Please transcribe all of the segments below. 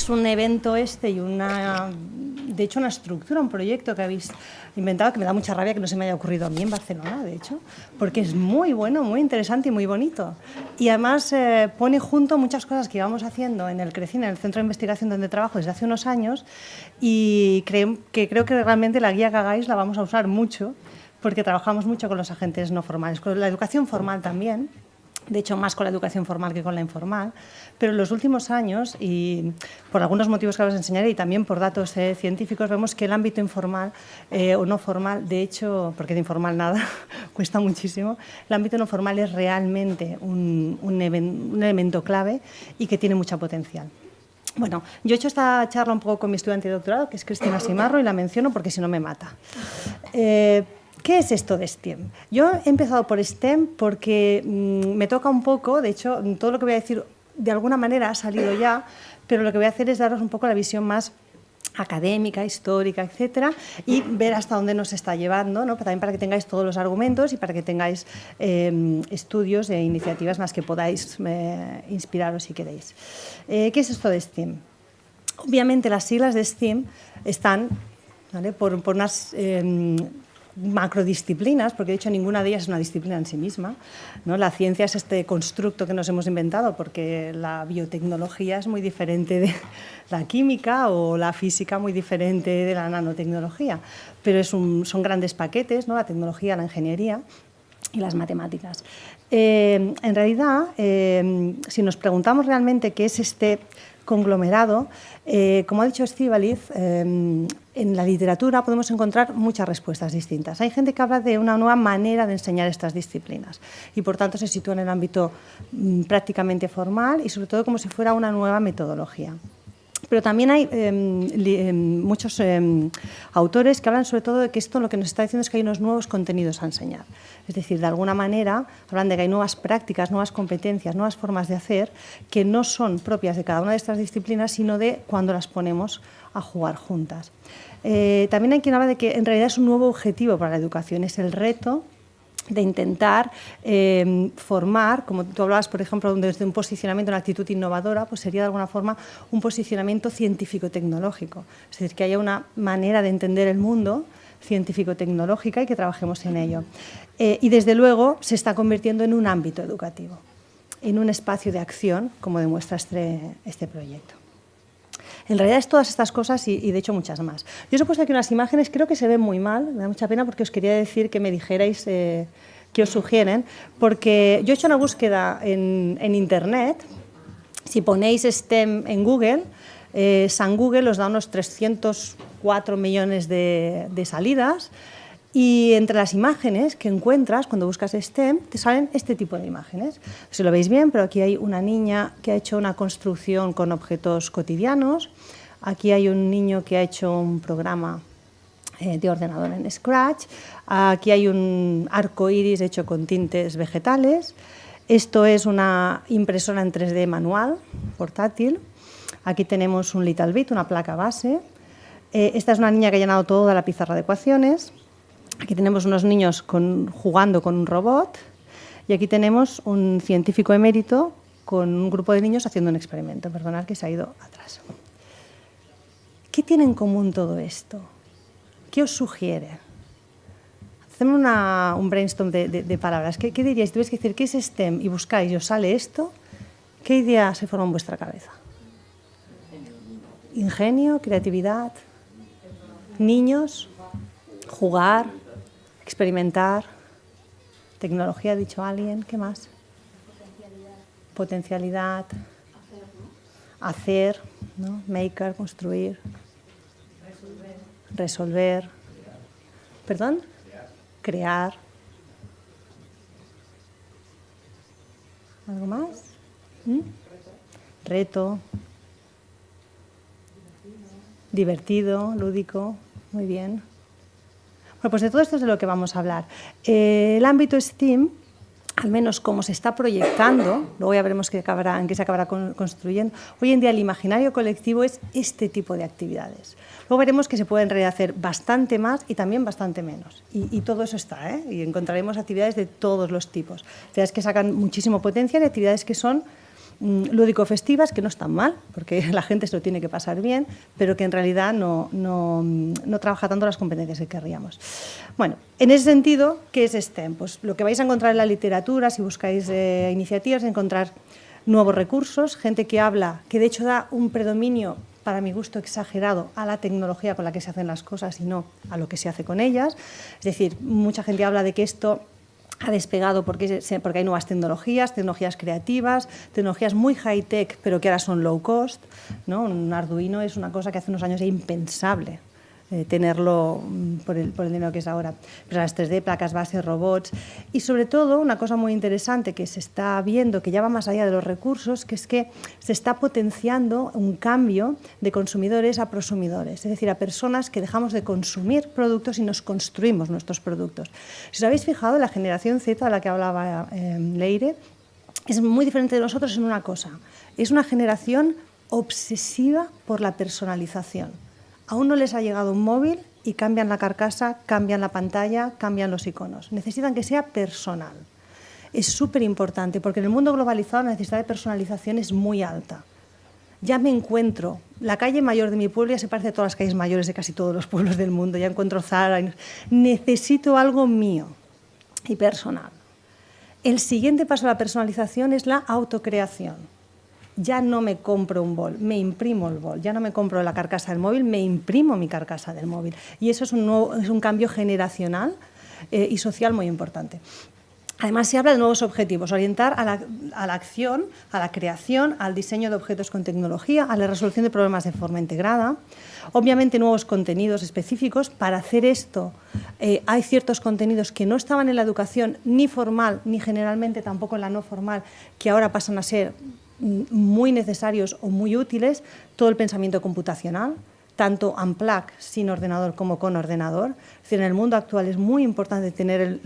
es un evento y de hecho una estructura, un proyecto que habéis inventado que me da mucha rabia que no se me haya ocurrido a mí en Barcelona, de hecho, porque es muy bueno, muy interesante y muy bonito. Y además pone junto muchas cosas que íbamos haciendo en el CRECIN, en el Centro de Investigación donde trabajo desde hace unos años, y creo que realmente la guía que hagáis la vamos a usar mucho, porque trabajamos mucho con los agentes no formales, con la educación formal también. De hecho, más con la educación formal que con la informal, pero en los últimos años, y por algunos motivos que os enseñaré y también por datos científicos, vemos que el ámbito informal o no formal, de hecho, porque de informal nada, cuesta muchísimo, el ámbito no formal es realmente un elemento clave y que tiene mucho potencial. Bueno, yo he hecho esta charla un poco con mi estudiante de doctorado, que es Cristina Simarro, y la menciono porque si no me mata. ¿Qué es esto de STEM? Yo he empezado por STEM porque me toca un poco, de hecho, todo lo que voy a decir de alguna manera ha salido ya, pero lo que voy a hacer es daros un poco la visión más académica, histórica, etcétera, y ver hasta dónde nos está llevando, ¿no? También para que tengáis todos los argumentos y para que tengáis estudios e iniciativas más que podáis inspiraros si queréis. ¿Qué es esto de STEM? Obviamente las siglas de STEM están, ¿vale?, por unas macrodisciplinas, porque de hecho ninguna de ellas es una disciplina en sí misma, ¿no? La ciencia es este constructo que nos hemos inventado porque la biotecnología es muy diferente de la química o la física muy diferente de la nanotecnología, pero son grandes paquetes, ¿no? La tecnología, la ingeniería y las matemáticas. En realidad, si nos preguntamos realmente qué es este conglomerado, como ha dicho Estíbaliz, en la literatura podemos encontrar muchas respuestas distintas. Hay gente que habla de una nueva manera de enseñar estas disciplinas y, por tanto, se sitúa en el ámbito prácticamente formal y, sobre todo, como si fuera una nueva metodología. Pero también hay muchos autores que hablan sobre todo de que esto lo que nos está diciendo es que hay unos nuevos contenidos a enseñar. Es decir, de alguna manera hablan de que hay nuevas prácticas, nuevas competencias, nuevas formas de hacer que no son propias de cada una de estas disciplinas, sino de cuando las ponemos a jugar juntas. También hay quien habla de que en realidad es un nuevo objetivo para la educación, es el reto de intentar formar, como tú hablabas, por ejemplo, desde un posicionamiento, una actitud innovadora, pues sería de alguna forma un posicionamiento científico-tecnológico. Es decir, que haya una manera de entender el mundo científico-tecnológica y que trabajemos en ello. Y desde luego se está convirtiendo en un ámbito educativo, en un espacio de acción, como demuestra este proyecto. En realidad es todas estas cosas y de hecho muchas más. Yo os he puesto aquí unas imágenes, creo que se ven muy mal, me da mucha pena porque os quería decir que me dijerais qué os sugieren, porque yo he hecho una búsqueda en Internet, si ponéis STEM en Google, San Google os da unos 304 millones de salidas, y entre las imágenes que encuentras cuando buscas STEM te salen este tipo de imágenes. Si lo veis bien, pero aquí hay una niña que ha hecho una construcción con objetos cotidianos, aquí hay un niño que ha hecho un programa de ordenador en Scratch, aquí hay un arco iris hecho con tintes vegetales, esto es una impresora en 3D manual, portátil, aquí tenemos un Little Bit, una placa base, esta es una niña que ha llenado toda la pizarra de ecuaciones. Aquí tenemos unos niños jugando con un robot y aquí tenemos un científico emérito con un grupo de niños haciendo un experimento. Perdonad que se ha ido atrás. ¿Qué tiene en común todo esto? ¿Qué os sugiere? Hacemos un brainstorm de palabras. ¿Qué diríais? Tuvisteis que decir qué es STEM y buscáis y os sale esto. ¿Qué idea se forma en vuestra cabeza? Ingenio, creatividad, niños, jugar, experimentar, tecnología, ha dicho alguien, ¿qué más? Potencialidad, hacer, ¿no? Maker, construir, resolver, ¿perdón? Crear. ¿Algo más? Reto, divertido, lúdico, muy bien. Bueno, pues de todo esto es de lo que vamos a hablar. El ámbito STEM, al menos como se está proyectando, luego ya veremos en qué se acabará construyendo, hoy en día el imaginario colectivo es este tipo de actividades. Luego veremos que se puede en realidad hacer bastante más y también bastante menos. Y todo eso está, ¿eh? Y encontraremos actividades de todos los tipos. Actividades que sacan muchísimo potencial y actividades que son lúdico-festivas, que no están mal, porque la gente se lo tiene que pasar bien, pero que en realidad no trabaja tanto las competencias que querríamos. Bueno, en ese sentido, ¿qué es STEM? Pues lo que vais a encontrar en la literatura, si buscáis iniciativas, encontrar nuevos recursos, gente que habla, que de hecho da un predominio, para mi gusto, exagerado a la tecnología con la que se hacen las cosas y no a lo que se hace con ellas. Es decir, mucha gente habla de que esto ha despegado porque hay nuevas tecnologías creativas, tecnologías muy high-tech, pero que ahora son low-cost, ¿no? Un Arduino es una cosa que hace unos años era impensable tenerlo por el dinero que es ahora. Las 3D, placas base, robots y, sobre todo, una cosa muy interesante que se está viendo, que ya va más allá de los recursos, que es que se está potenciando un cambio de consumidores a prosumidores, es decir, a personas que dejamos de consumir productos y nos construimos nuestros productos. Si os habéis fijado, la generación Z de la que hablaba Leire es muy diferente de nosotros en una cosa. Es una generación obsesiva por la personalización. Aún no les ha llegado un móvil y cambian la carcasa, cambian la pantalla, cambian los iconos. Necesitan que sea personal. Es súper importante porque en el mundo globalizado la necesidad de personalización es muy alta. Ya me encuentro, la calle mayor de mi pueblo ya se parece a todas las calles mayores de casi todos los pueblos del mundo. Ya encuentro Zara. Necesito algo mío y personal. El siguiente paso a la personalización es la autocreación. Ya no me compro un bol, me imprimo el bol. Ya no me compro la carcasa del móvil, me imprimo mi carcasa del móvil. Y eso es un cambio generacional y social muy importante. Además, se habla de nuevos objetivos, orientar a la acción, a la creación, al diseño de objetos con tecnología, a la resolución de problemas de forma integrada. Obviamente, nuevos contenidos específicos. Para hacer esto, hay ciertos contenidos que no estaban en la educación ni formal, ni generalmente tampoco en la no formal, que ahora pasan a ser muy necesarios o muy útiles. Todo el pensamiento computacional, tanto unplug, sin ordenador, como con ordenador. Es decir, en el mundo actual es muy importante tener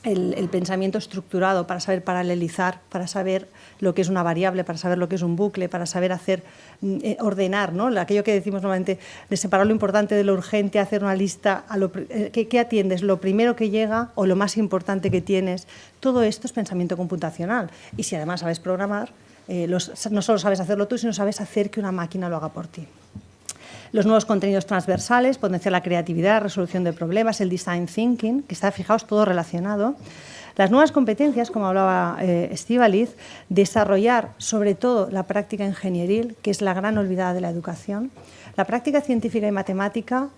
el pensamiento estructurado para saber paralelizar, para saber lo que es una variable, para saber lo que es un bucle, para saber ordenar, ¿no? Aquello que decimos normalmente de separar lo importante de lo urgente, hacer una lista, ¿qué atiendes? Lo primero que llega o lo más importante que tienes. Todo esto es pensamiento computacional. Y si además sabes programar, no solo sabes hacerlo tú, sino sabes hacer que una máquina lo haga por ti. Los nuevos contenidos transversales, potenciar la creatividad, la resolución de problemas, el design thinking, que está, fijaos, todo relacionado. Las nuevas competencias, como hablaba Estíbaliz, desarrollar sobre todo la práctica ingenieril, que es la gran olvidada de la educación. La práctica científica y matemática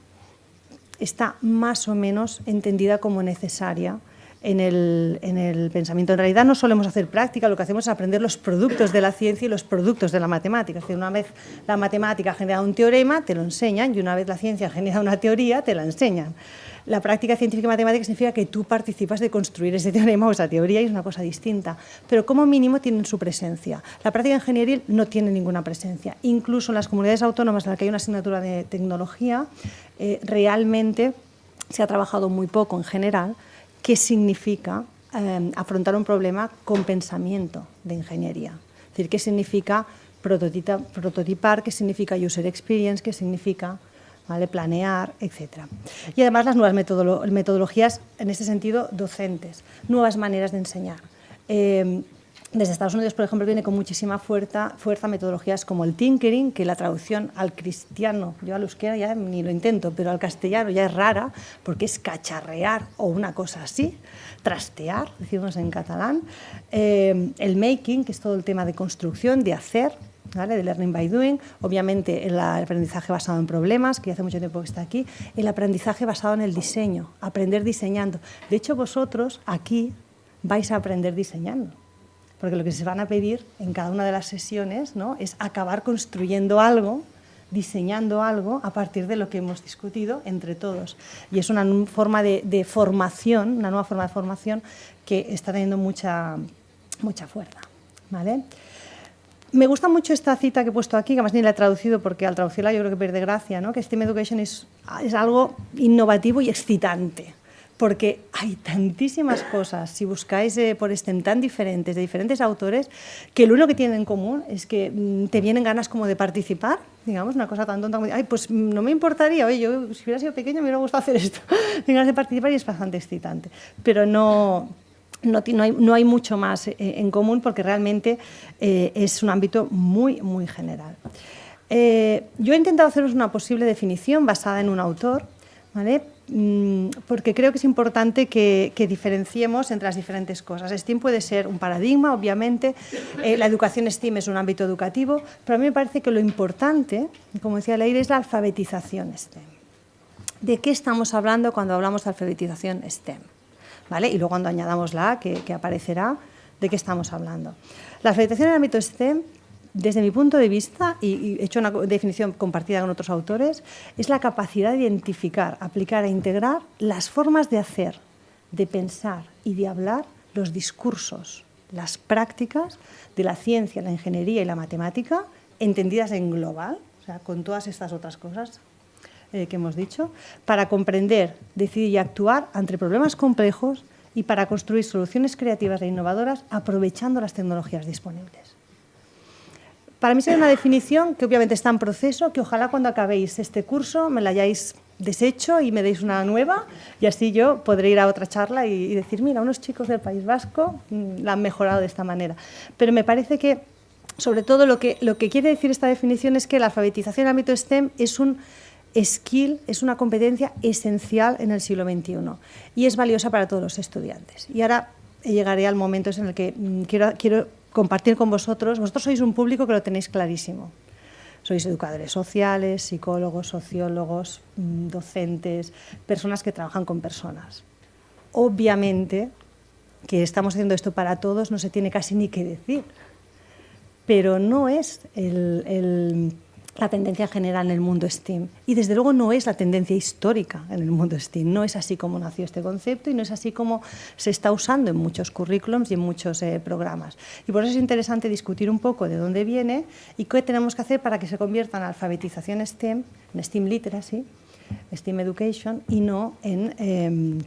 está más o menos entendida como necesaria en el pensamiento. En realidad no solemos hacer práctica, lo que hacemos es aprender los productos de la ciencia y los productos de la matemática. Es decir, una vez la matemática genera un teorema, te lo enseñan, y una vez la ciencia genera una teoría, te la enseñan. La práctica científica y matemática significa que tú participas de construir ese teorema o esa teoría y es una cosa distinta, pero como mínimo tienen su presencia. La práctica ingenieril no tiene ninguna presencia. Incluso en las comunidades autónomas en las que hay una asignatura de tecnología, realmente se ha trabajado muy poco en general. ¿Qué significa afrontar un problema con pensamiento de ingeniería? Es decir, ¿qué significa prototipar? ¿Qué significa user experience? ¿Qué significa planear? Etcétera. Y además las nuevas metodologías, en este sentido, docentes, nuevas maneras de enseñar. Desde Estados Unidos, por ejemplo, viene con muchísima fuerza metodologías como el tinkering, que la traducción al cristiano, yo al euskera ya ni lo intento, pero al castellano ya es rara, porque es cacharrear o una cosa así, trastear, decimos en catalán. El making, que es todo el tema de construcción, de hacer, ¿vale? De learning by doing. Obviamente el aprendizaje basado en problemas, que ya hace mucho tiempo que está aquí. El aprendizaje basado en el diseño, aprender diseñando. De hecho, vosotros aquí vais a aprender diseñando. Porque lo que se van a pedir en cada una de las sesiones, ¿no?, es acabar construyendo algo, diseñando algo a partir de lo que hemos discutido entre todos. Y es una forma de formación, una nueva forma de formación que está teniendo mucha fuerza, ¿vale? Me gusta mucho esta cita que he puesto aquí, que además ni la he traducido porque al traducirla yo creo que pierde gracia, ¿no? Que STEM Education es algo innovativo y excitante. Porque hay tantísimas cosas, si buscáis por STEM tan diferentes, de diferentes autores, que lo único que tienen en común es que te vienen ganas como de participar, digamos, una cosa tan tonta como, ay, pues no me importaría, oye, yo si hubiera sido pequeña me hubiera gustado hacer esto, tengo ganas de participar y es bastante excitante, pero no no hay mucho más en común porque realmente es un ámbito muy, muy general. Yo he intentado haceros una posible definición basada en un autor, ¿vale? Porque creo que es importante que diferenciemos entre las diferentes cosas. STEAM puede ser un paradigma, obviamente, la educación STEAM es un ámbito educativo, pero a mí me parece que lo importante, como decía Leire, es la alfabetización STEM. ¿De qué estamos hablando cuando hablamos de alfabetización STEM? ¿Vale? Y luego cuando añadamos la A, que aparecerá, ¿de qué estamos hablando? La alfabetización en el ámbito STEM, desde mi punto de vista, y he hecho una definición compartida con otros autores, es la capacidad de identificar, aplicar e integrar las formas de hacer, de pensar y de hablar los discursos, las prácticas de la ciencia, la ingeniería y la matemática, entendidas en global, o sea, con todas estas otras cosas que hemos dicho, para comprender, decidir y actuar ante problemas complejos y para construir soluciones creativas e innovadoras aprovechando las tecnologías disponibles. Para mí sería una definición que obviamente está en proceso, que ojalá cuando acabéis este curso me la hayáis deshecho y me deis una nueva y así yo podré ir a otra charla y decir, mira, unos chicos del País Vasco la han mejorado de esta manera. Pero me parece que, sobre todo, lo que quiere decir esta definición es que la alfabetización en el ámbito STEM es un skill, es una competencia esencial en el siglo XXI y es valiosa para todos los estudiantes. Y ahora llegaré al momento en el que quiero compartir con vosotros. Vosotros sois un público que lo tenéis clarísimo. Sois educadores sociales, psicólogos, sociólogos, docentes, personas que trabajan con personas. Obviamente que estamos haciendo esto para todos no se tiene casi ni que decir, pero no es la tendencia general en el mundo STEAM y desde luego no es la tendencia histórica en el mundo STEAM. No es así como nació este concepto y no es así como se está usando en muchos currículums y en muchos programas. Y por eso es interesante discutir un poco de dónde viene y qué tenemos que hacer para que se convierta en alfabetización STEM, en STEAM Literacy, STEAM Education y no en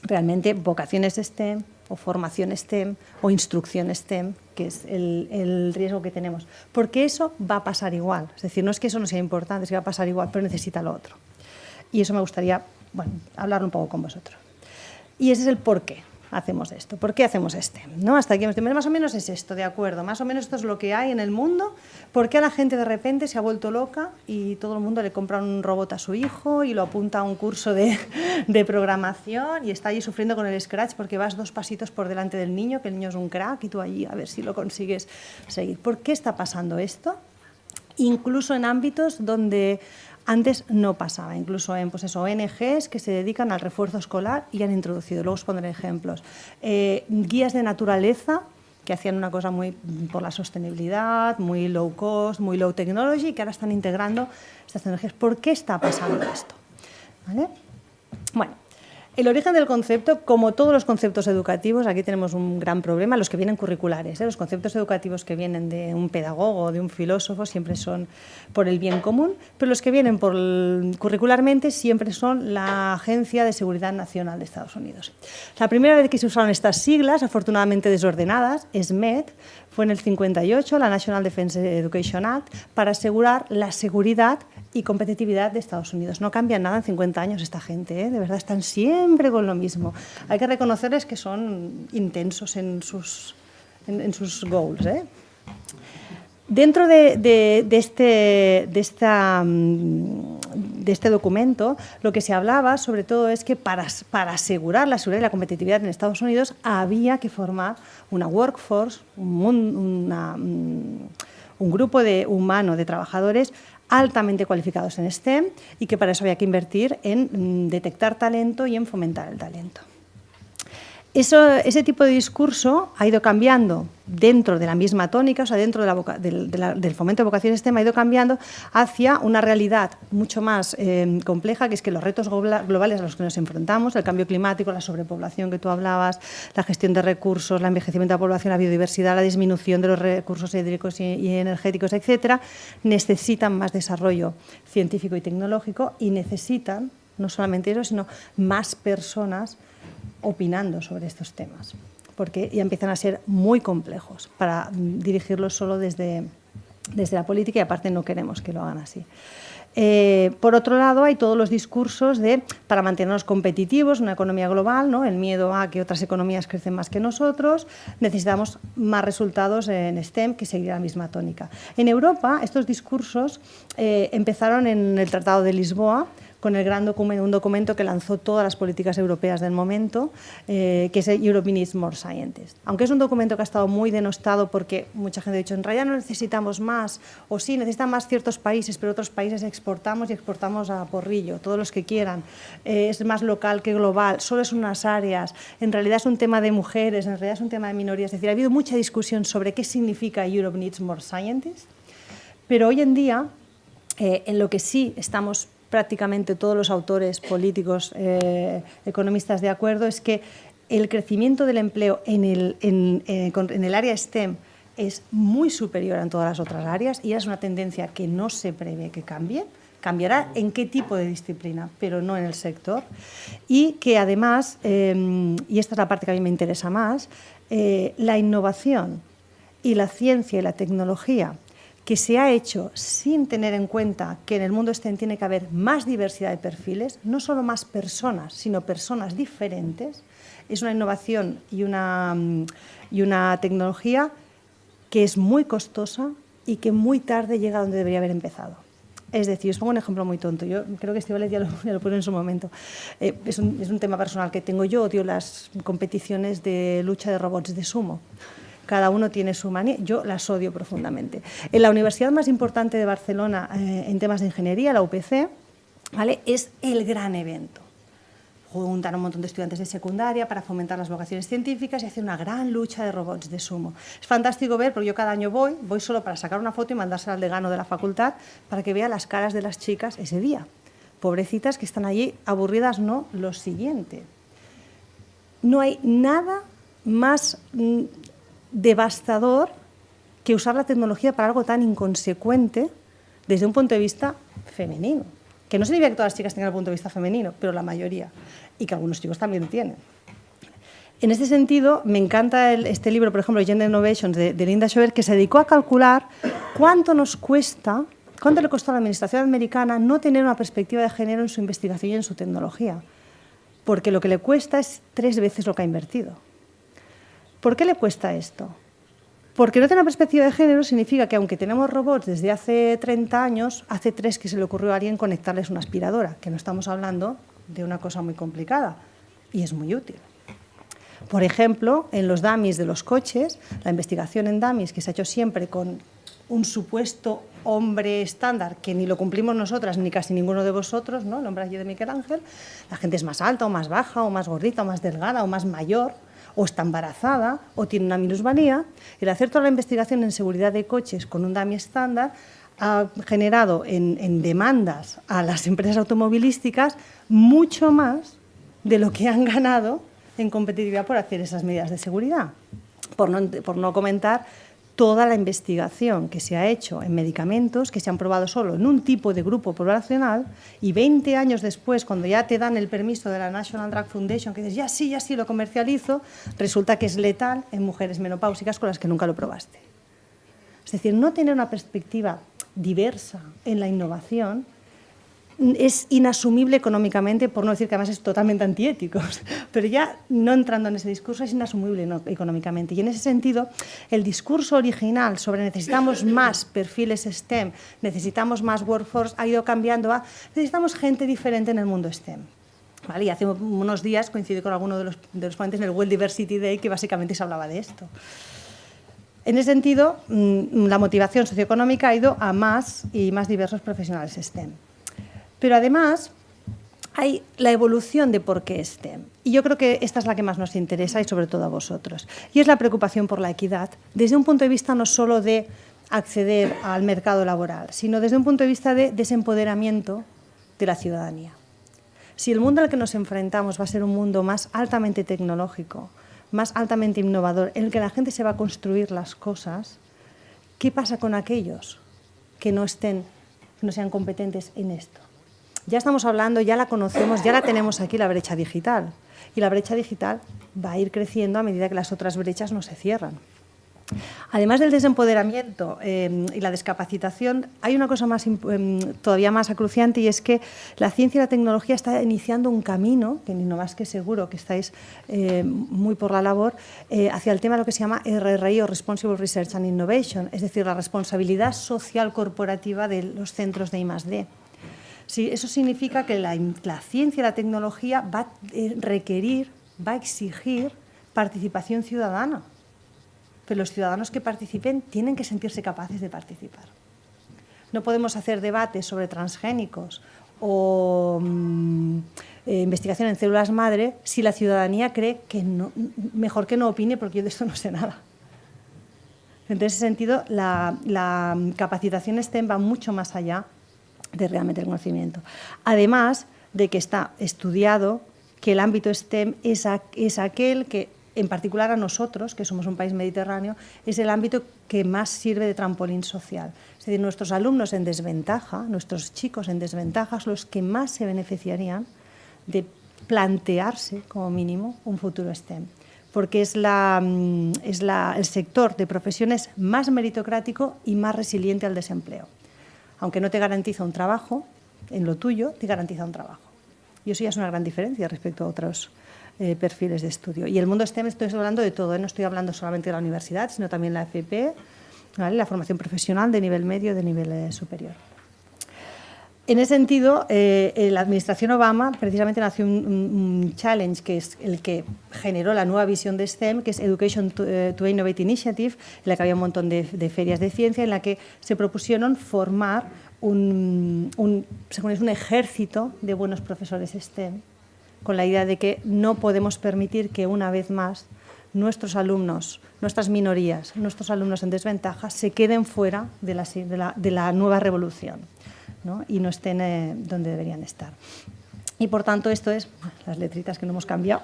realmente vocaciones STEM o formación STEM o instrucción STEM, que es el riesgo que tenemos. Porque eso va a pasar igual. Es decir, no es que eso no sea importante, es que va a pasar igual, pero necesita lo otro. Y eso me gustaría, bueno, hablarlo un poco con vosotros. Y ese es el por qué hacemos esto. ¿Por qué hacemos STEM? ¿No? Hasta aquí más o menos es esto, de acuerdo. Más o menos esto es lo que hay en el mundo. ¿Por qué a la gente de repente se ha vuelto loca y todo el mundo le compra un robot a su hijo y lo apunta a un curso de programación y está allí sufriendo con el Scratch porque vas 2 pasitos por delante del niño, que el niño es un crack y tú allí a ver si lo consigues seguir? ¿Por qué está pasando esto? Incluso en ámbitos donde antes no pasaba, incluso en pues eso, ONGs que se dedican al refuerzo escolar y han introducido, luego os pondré ejemplos, guías de naturaleza que hacían una cosa muy por la sostenibilidad, muy low cost, muy low technology, que ahora están integrando estas tecnologías. ¿Por qué está pasando esto? ¿Vale? Bueno, el origen del concepto, como todos los conceptos educativos, aquí tenemos un gran problema, los que vienen curriculares, los conceptos educativos que vienen de un pedagogo o de un filósofo siempre son por el bien común, pero los que vienen curricularmente siempre son la Agencia de Seguridad Nacional de Estados Unidos. La primera vez que se usaron estas siglas, afortunadamente desordenadas, SMED, fue en el 58, la National Defense Education Act, para asegurar la seguridad y competitividad de Estados Unidos. No cambian nada en 50 años esta gente, ¿eh? De verdad están siempre con lo mismo. Hay que reconocerles que son intensos en sus goals, ¿eh? Dentro de este documento, lo que se hablaba sobre todo es que para asegurar la seguridad y la competitividad en Estados Unidos había que formar una workforce, un grupo humano de trabajadores altamente cualificados en STEM y que para eso había que invertir en detectar talento y en fomentar el talento. Ese tipo de discurso ha ido cambiando dentro de la misma tónica, o sea, dentro del fomento de vocaciones STEM ha ido cambiando hacia una realidad mucho más compleja, que es que los retos globales a los que nos enfrentamos, el cambio climático, la sobrepoblación que tú hablabas, la gestión de recursos, el envejecimiento de la población, la biodiversidad, la disminución de los recursos hídricos y energéticos, etcétera, necesitan más desarrollo científico y tecnológico y necesitan, no solamente eso, sino más personas opinando sobre estos temas, porque ya empiezan a ser muy complejos para dirigirlos solo desde la política y aparte no queremos que lo hagan así. Por otro lado, hay todos los discursos de para mantenernos competitivos, una economía global, ¿no? El miedo a que otras economías crecen más que nosotros, necesitamos más resultados en STEM, que seguirá la misma tónica. En Europa, estos discursos empezaron en el Tratado de Lisboa, con el gran documento, un documento que lanzó todas las políticas europeas del momento, que es el Europe Needs More Scientists. Aunque es un documento que ha estado muy denostado porque mucha gente ha dicho, en realidad no necesitamos más, o sí, necesitan más ciertos países, pero otros países exportamos y exportamos a porrillo, todos los que quieran, es más local que global, solo es unas áreas, en realidad es un tema de mujeres, en realidad es un tema de minorías, es decir, ha habido mucha discusión sobre qué significa Europe Needs More Scientists, pero hoy en día, en lo que sí estamos prácticamente todos los autores políticos, economistas de acuerdo, es que el crecimiento del empleo en el área STEM es muy superior en todas las otras áreas y es una tendencia que no se prevé que cambie. Cambiará en qué tipo de disciplina, pero no en el sector. Y que además, y esta es la parte que a mí me interesa más, la innovación y la ciencia y la tecnología que se ha hecho sin tener en cuenta que en el mundo STEM tiene que haber más diversidad de perfiles, no solo más personas, sino personas diferentes, es una innovación y una tecnología que es muy costosa y que muy tarde llega a donde debería haber empezado. Es decir, os pongo un ejemplo muy tonto. Yo creo que Estíbaliz ya lo pone en su momento. Es un tema personal que tengo yo. Odio las competiciones de lucha de robots de sumo. Cada uno tiene su manía, yo las odio profundamente. En la universidad más importante de Barcelona en temas de ingeniería, la UPC, ¿vale? Es el gran evento. Juntan a un montón de estudiantes de secundaria para fomentar las vocaciones científicas y hacer una gran lucha de robots de sumo. Es fantástico ver, porque yo cada año voy solo para sacar una foto y mandársela al decano de la facultad para que vea las caras de las chicas ese día. Pobrecitas que están allí aburridas, no, lo siguiente. No hay nada más devastador que usar la tecnología para algo tan inconsecuente desde un punto de vista femenino. Que no significa que todas las chicas tengan el punto de vista femenino, pero la mayoría, y que algunos chicos también tienen. En este sentido, me encanta este libro, por ejemplo, Gender Innovations, de Linda Schober, que se dedicó a calcular cuánto le costó a la administración americana no tener una perspectiva de género en su investigación y en su tecnología, porque lo que le cuesta es 3 veces lo que ha invertido. ¿Por qué le cuesta esto? Porque no tener una perspectiva de género significa que aunque tenemos robots desde hace 30 años, hace 3 que se le ocurrió a alguien conectarles una aspiradora, que no estamos hablando de una cosa muy complicada y es muy útil. Por ejemplo, en los dummies de los coches, la investigación en dummies que se ha hecho siempre con un supuesto hombre estándar, que ni lo cumplimos nosotras ni casi ninguno de vosotros, ¿no? El hombre allí de Miguel Ángel, la gente es más alta o más baja o más gordita o más delgada o más mayor, o está embarazada, o tiene una minusvalía. El hacer toda la investigación en seguridad de coches con un dummy estándar ha generado en demandas a las empresas automovilísticas mucho más de lo que han ganado en competitividad por hacer esas medidas de seguridad. Por no comentar toda la investigación que se ha hecho en medicamentos que se han probado solo en un tipo de grupo poblacional y 20 años después, cuando ya te dan el permiso de la National Drug Foundation, que dices, ya sí, lo comercializo, resulta que es letal en mujeres menopáusicas con las que nunca lo probaste. Es decir, no tener una perspectiva diversa en la innovación es inasumible económicamente, por no decir que además es totalmente antiético, pero ya no entrando en ese discurso es inasumible económicamente. Y en ese sentido, el discurso original sobre necesitamos más perfiles STEM, necesitamos más workforce, ha ido cambiando a necesitamos gente diferente en el mundo STEM. ¿Vale? Y hace unos días coincidí con alguno de los ponentes en el World Diversity Day que básicamente se hablaba de esto. En ese sentido, la motivación socioeconómica ha ido a más y más diversos profesionales STEM. Pero además hay la evolución de por qué STEM. Y yo creo que esta es la que más nos interesa y sobre todo a vosotros. Y es la preocupación por la equidad desde un punto de vista no solo de acceder al mercado laboral, sino desde un punto de vista de desempoderamiento de la ciudadanía. Si el mundo al que nos enfrentamos va a ser un mundo más altamente tecnológico, más altamente innovador, en el que la gente se va a construir las cosas, ¿qué pasa con aquellos que no sean competentes en esto? Ya estamos hablando, ya la conocemos, ya la tenemos aquí, la brecha digital. Y la brecha digital va a ir creciendo a medida que las otras brechas no se cierran. Además del desempoderamiento y la discapacitación, hay una cosa todavía más acuciante, y es que la ciencia y la tecnología está iniciando un camino, que ni no más que seguro que estáis muy por la labor, hacia el tema de lo que se llama RRI o Responsible Research and Innovation, es decir, la responsabilidad social corporativa de los centros de I+D. Sí, eso significa que la ciencia y la tecnología va a requerir, va a exigir participación ciudadana. Pero los ciudadanos que participen tienen que sentirse capaces de participar. No podemos hacer debates sobre transgénicos o investigación en células madre si la ciudadanía cree que mejor que no opine porque yo de esto no sé nada. En ese sentido, la capacitación STEM va mucho más allá de realmente el conocimiento. Además de que está estudiado que el ámbito STEM es aquel que, en particular a nosotros, que somos un país mediterráneo, es el ámbito que más sirve de trampolín social. Es decir, nuestros alumnos en desventaja, nuestros chicos en desventaja, son los que más se beneficiarían de plantearse, como mínimo, un futuro STEM, porque es el sector de profesiones más meritocrático y más resiliente al desempleo. Aunque no te garantiza un trabajo, en lo tuyo te garantiza un trabajo. Y eso ya es una gran diferencia respecto a otros perfiles de estudio. Y el mundo STEM, estoy hablando de todo, no estoy hablando solamente de la universidad, sino también la FP, ¿vale? La formación profesional de nivel medio, de nivel superior. En ese sentido, la administración Obama precisamente nació un challenge que es el que generó la nueva visión de STEM, que es Education to Innovate Initiative, en la que había un montón de ferias de ciencia, en la que se propusieron formar un ejército de buenos profesores STEM, con la idea de que no podemos permitir que una vez más nuestros alumnos, nuestras minorías, nuestros alumnos en desventaja se queden fuera de la nueva revolución, ¿no? Y no estén donde deberían estar. Y por tanto esto es, las letritas que no hemos cambiado,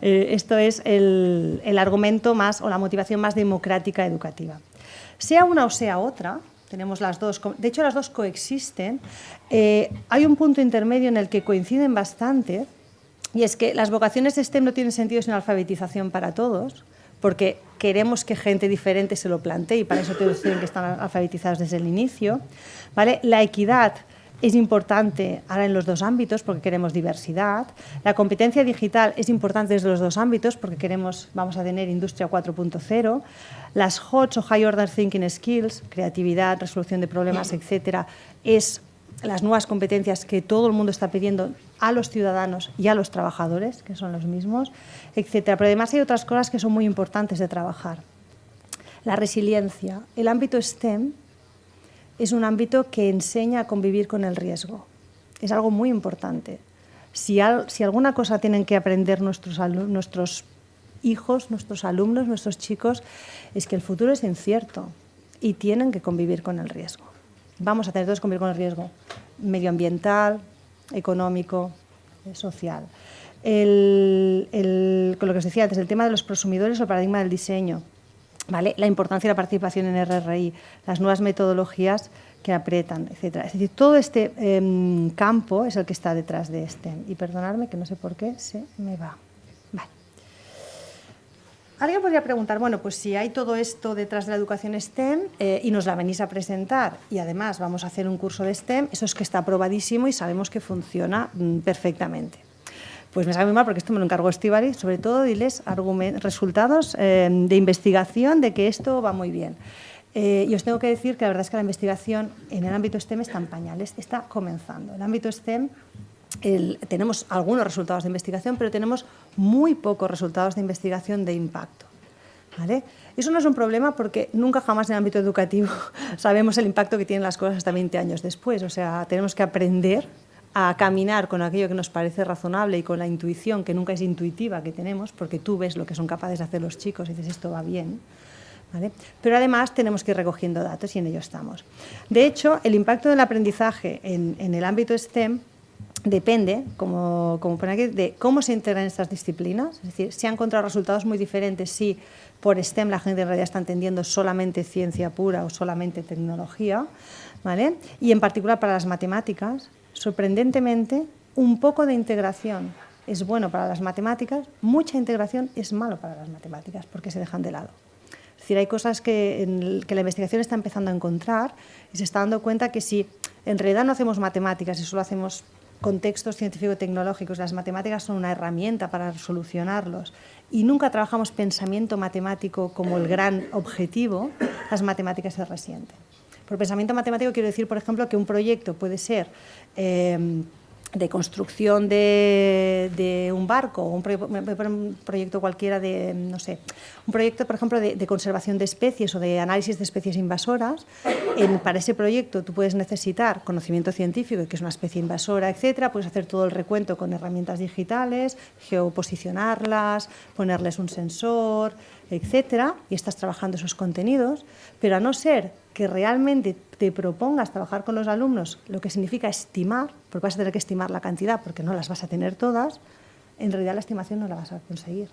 esto es el argumento más o la motivación más democrática educativa. Sea una o sea otra, tenemos las dos, de hecho las dos coexisten, hay un punto intermedio en el que coinciden bastante, y es que las vocaciones STEM no tienen sentido sin alfabetización para todos, porque queremos que gente diferente se lo plantee y para eso tienen que estar alfabetizados desde el inicio, ¿vale? La equidad es importante ahora en los dos ámbitos porque queremos diversidad. La competencia digital es importante desde los dos ámbitos porque vamos a tener industria 4.0. Las HOTS o High Order Thinking Skills, creatividad, resolución de problemas, etcétera, es las nuevas competencias que todo el mundo está pidiendo a los ciudadanos y a los trabajadores, que son los mismos, etcétera. Pero además hay otras cosas que son muy importantes de trabajar. La resiliencia. El ámbito STEM es un ámbito que enseña a convivir con el riesgo. Es algo muy importante. Si alguna cosa tienen que aprender nuestros hijos, nuestros alumnos, nuestros chicos, es que el futuro es incierto y tienen que convivir con el riesgo. Vamos a tener todos que convivir con el riesgo medioambiental, económico, social. Con lo que os decía antes, el tema de los prosumidores o el paradigma del diseño, ¿vale? La importancia de la participación en RRI, las nuevas metodologías que aprietan, etcétera. Es decir, todo este campo es el que está detrás de STEM. Y perdonadme que no sé por qué se me va. Vale. Alguien podría preguntar, bueno, pues si hay todo esto detrás de la educación STEM y nos la venís a presentar y además vamos a hacer un curso de STEM, eso es que está aprobadísimo y sabemos que funciona perfectamente. Pues me sabe muy mal porque esto me lo encargó Estíbaliz, sobre todo diles resultados de investigación de que esto va muy bien. Y os tengo que decir que la verdad es que la investigación en el ámbito STEM está en pañales, está comenzando. El ámbito STEM, tenemos algunos resultados de investigación, pero tenemos muy pocos resultados de investigación de impacto, ¿vale? Eso no es un problema porque nunca jamás en el ámbito educativo sabemos el impacto que tienen las cosas hasta 20 años después. O sea, tenemos que aprender a caminar con aquello que nos parece razonable y con la intuición, que nunca es intuitiva, que tenemos, porque tú ves lo que son capaces de hacer los chicos y dices, esto va bien, ¿vale? Pero además tenemos que ir recogiendo datos y en ello estamos. De hecho, el impacto del aprendizaje en el ámbito STEM depende, como pone aquí, de cómo se integran estas disciplinas. Es decir, se han encontrado resultados muy diferentes si por STEM la gente en realidad está entendiendo solamente ciencia pura o solamente tecnología, ¿vale? Y en particular para las matemáticas, sorprendentemente, un poco de integración es bueno para las matemáticas, mucha integración es malo para las matemáticas porque se dejan de lado. Es decir, hay cosas que la investigación está empezando a encontrar y se está dando cuenta que si en realidad no hacemos matemáticas y solo hacemos contextos científico-tecnológicos, las matemáticas son una herramienta para solucionarlos y nunca trabajamos pensamiento matemático como el gran objetivo, las matemáticas se resienten. Por pensamiento matemático quiero decir, por ejemplo, que un proyecto puede ser de construcción de un barco, o un proyecto cualquiera de, no sé, un proyecto, por ejemplo, de conservación de especies o de análisis de especies invasoras. Para ese proyecto tú puedes necesitar conocimiento científico, que es una especie invasora, etcétera. Puedes hacer todo el recuento con herramientas digitales, geoposicionarlas, ponerles un sensor, etcétera, y estás trabajando esos contenidos, pero a no ser que realmente te propongas trabajar con los alumnos, lo que significa estimar, porque vas a tener que estimar la cantidad, porque no las vas a tener todas, en realidad la estimación no la vas a conseguir.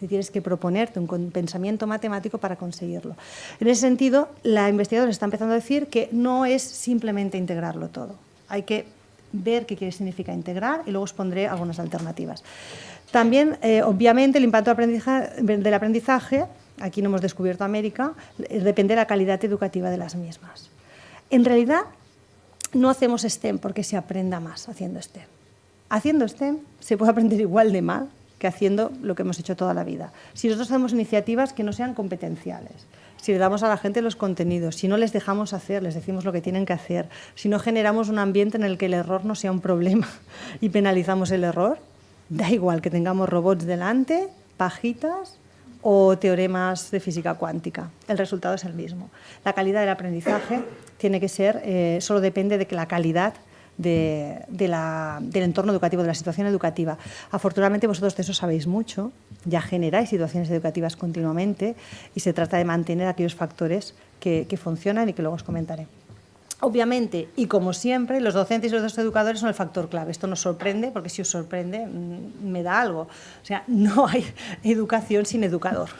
Y tienes que proponerte un pensamiento matemático para conseguirlo. En ese sentido, la investigadora está empezando a decir que no es simplemente integrarlo todo. Hay que ver qué significa integrar y luego os pondré algunas alternativas. También, obviamente, el impacto del aprendizaje, aquí no hemos descubierto América, depende de la calidad educativa de las mismas. En realidad, no hacemos STEM porque se aprenda más haciendo STEM. Haciendo STEM se puede aprender igual de mal que haciendo lo que hemos hecho toda la vida. Si nosotros hacemos iniciativas que no sean competenciales, si le damos a la gente los contenidos, si no les dejamos hacer, les decimos lo que tienen que hacer, si no generamos un ambiente en el que el error no sea un problema y penalizamos el error, da igual que tengamos robots delante, pajitas o teoremas de física cuántica. El resultado es el mismo. La calidad del aprendizaje tiene que ser, solo depende de que la calidad del entorno educativo, de la situación educativa. Afortunadamente vosotros de eso sabéis mucho, ya generáis situaciones educativas continuamente y se trata de mantener aquellos factores que funcionan y que luego os comentaré. Obviamente, y como siempre, los docentes y los educadores son el factor clave. Esto nos sorprende, porque si os sorprende, me da algo. O sea, no hay educación sin educador.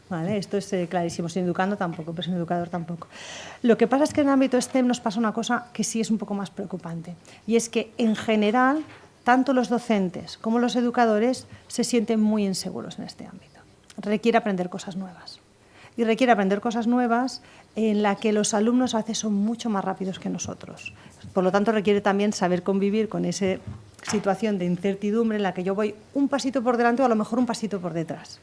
¿Vale? Esto es clarísimo. Sin educando tampoco, pero sin educador tampoco. Lo que pasa es que en el ámbito STEM nos pasa una cosa que sí es un poco más preocupante. Y es que, en general, tanto los docentes como los educadores se sienten muy inseguros en este ámbito. Requiere aprender cosas nuevas. Y requiere aprender cosas nuevas en la que los alumnos a veces son mucho más rápidos que nosotros. Por lo tanto, requiere también saber convivir con esa situación de incertidumbre en la que yo voy un pasito por delante o a lo mejor un pasito por detrás.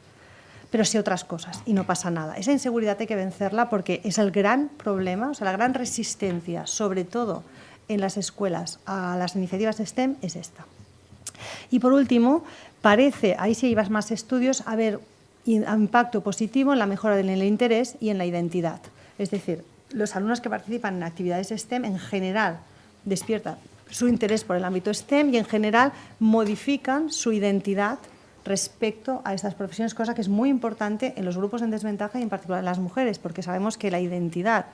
Pero sé otras cosas y no pasa nada. Esa inseguridad hay que vencerla porque es el gran problema, o sea, la gran resistencia, sobre todo en las escuelas, a las iniciativas de STEM es esta. Y por último, parece, ahí sí hay más estudios, haber impacto positivo en la mejora del interés y en la identidad. Es decir, los alumnos que participan en actividades STEM en general despiertan su interés por el ámbito STEM y en general modifican su identidad respecto a estas profesiones, cosa que es muy importante en los grupos en desventaja y en particular en las mujeres, porque sabemos que la identidad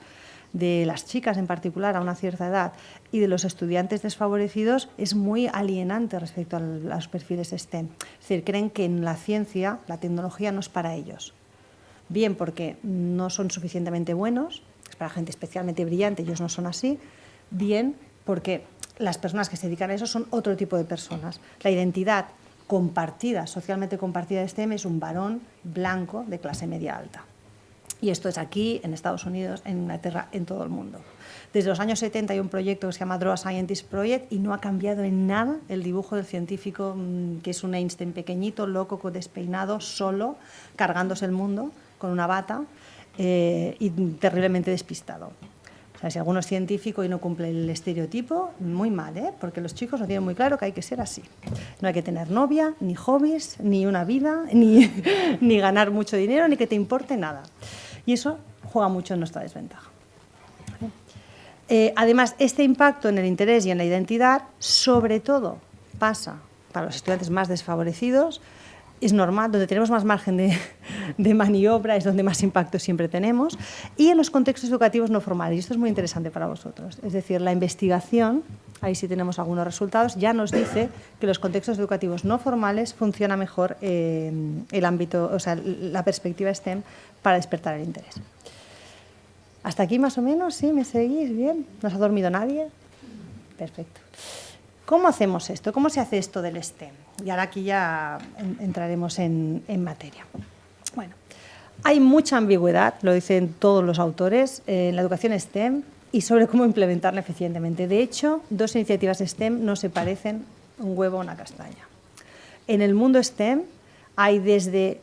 de las chicas en particular a una cierta edad y de los estudiantes desfavorecidos es muy alienante respecto a los perfiles STEM. Es decir, creen que en la ciencia la tecnología no es para ellos. Bien porque no son suficientemente buenos, es para gente especialmente brillante, ellos no son así. Bien porque las personas que se dedican a eso son otro tipo de personas. La identidad compartida, socialmente compartida de STEM es un varón blanco de clase media alta. Y esto es aquí, en Estados Unidos, en Inglaterra, en todo el mundo. Desde los años 70 hay un proyecto que se llama Draw a Scientist Project y no ha cambiado en nada el dibujo del científico, que es un Einstein pequeñito, loco, despeinado, solo, cargándose el mundo con una bata y terriblemente despistado. O sea, si alguno es científico y no cumple el estereotipo, muy mal, porque los chicos no tienen muy claro que hay que ser así. No hay que tener novia, ni hobbies, ni una vida, ni ganar mucho dinero, ni que te importe nada. Y eso juega mucho en nuestra desventaja. Además, este impacto en el interés y en la identidad, sobre todo, pasa para los estudiantes más desfavorecidos. Es normal, donde tenemos más margen de maniobra es donde más impacto siempre tenemos, y en los contextos educativos no formales. Y esto es muy interesante para vosotros. Es decir, la investigación, ahí sí tenemos algunos resultados, ya nos dice que los contextos educativos no formales funciona mejor el ámbito, o sea, la perspectiva STEM para despertar el interés. ¿Hasta aquí más o menos? ¿Sí? ¿Me seguís? ¿Bien? ¿No se ha dormido nadie? Perfecto. ¿Cómo hacemos esto? ¿Cómo se hace esto del STEM? Y ahora aquí ya entraremos en materia. Bueno, Hay mucha ambigüedad, lo dicen todos los autores, en la educación STEM y sobre cómo implementarla eficientemente. De hecho, dos iniciativas STEM no se parecen un huevo a una castaña. En el mundo STEM hay desde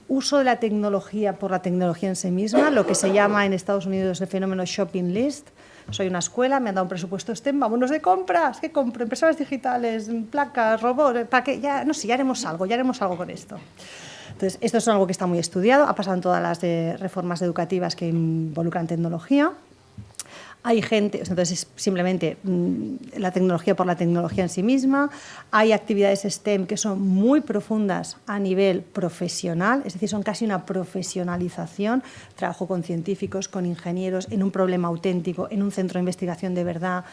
uso de la tecnología por la tecnología en sí misma, lo que se llama en Estados Unidos el fenómeno shopping list. Soy una escuela, me han dado un presupuesto STEM, vámonos de compras, ¿qué compro? Impresoras digitales, placas, robots, ¿para qué? Ya, no sé, ya haremos algo con esto. Entonces, esto es algo que está muy estudiado, ha pasado en todas las reformas educativas que involucran tecnología. Hay gente, entonces es simplemente la tecnología por la tecnología en sí misma. Hay actividades STEM que son muy profundas a nivel profesional, es decir, son casi una profesionalización. Trabajo con científicos, con ingenieros, en un problema auténtico, en un centro de investigación de verdad,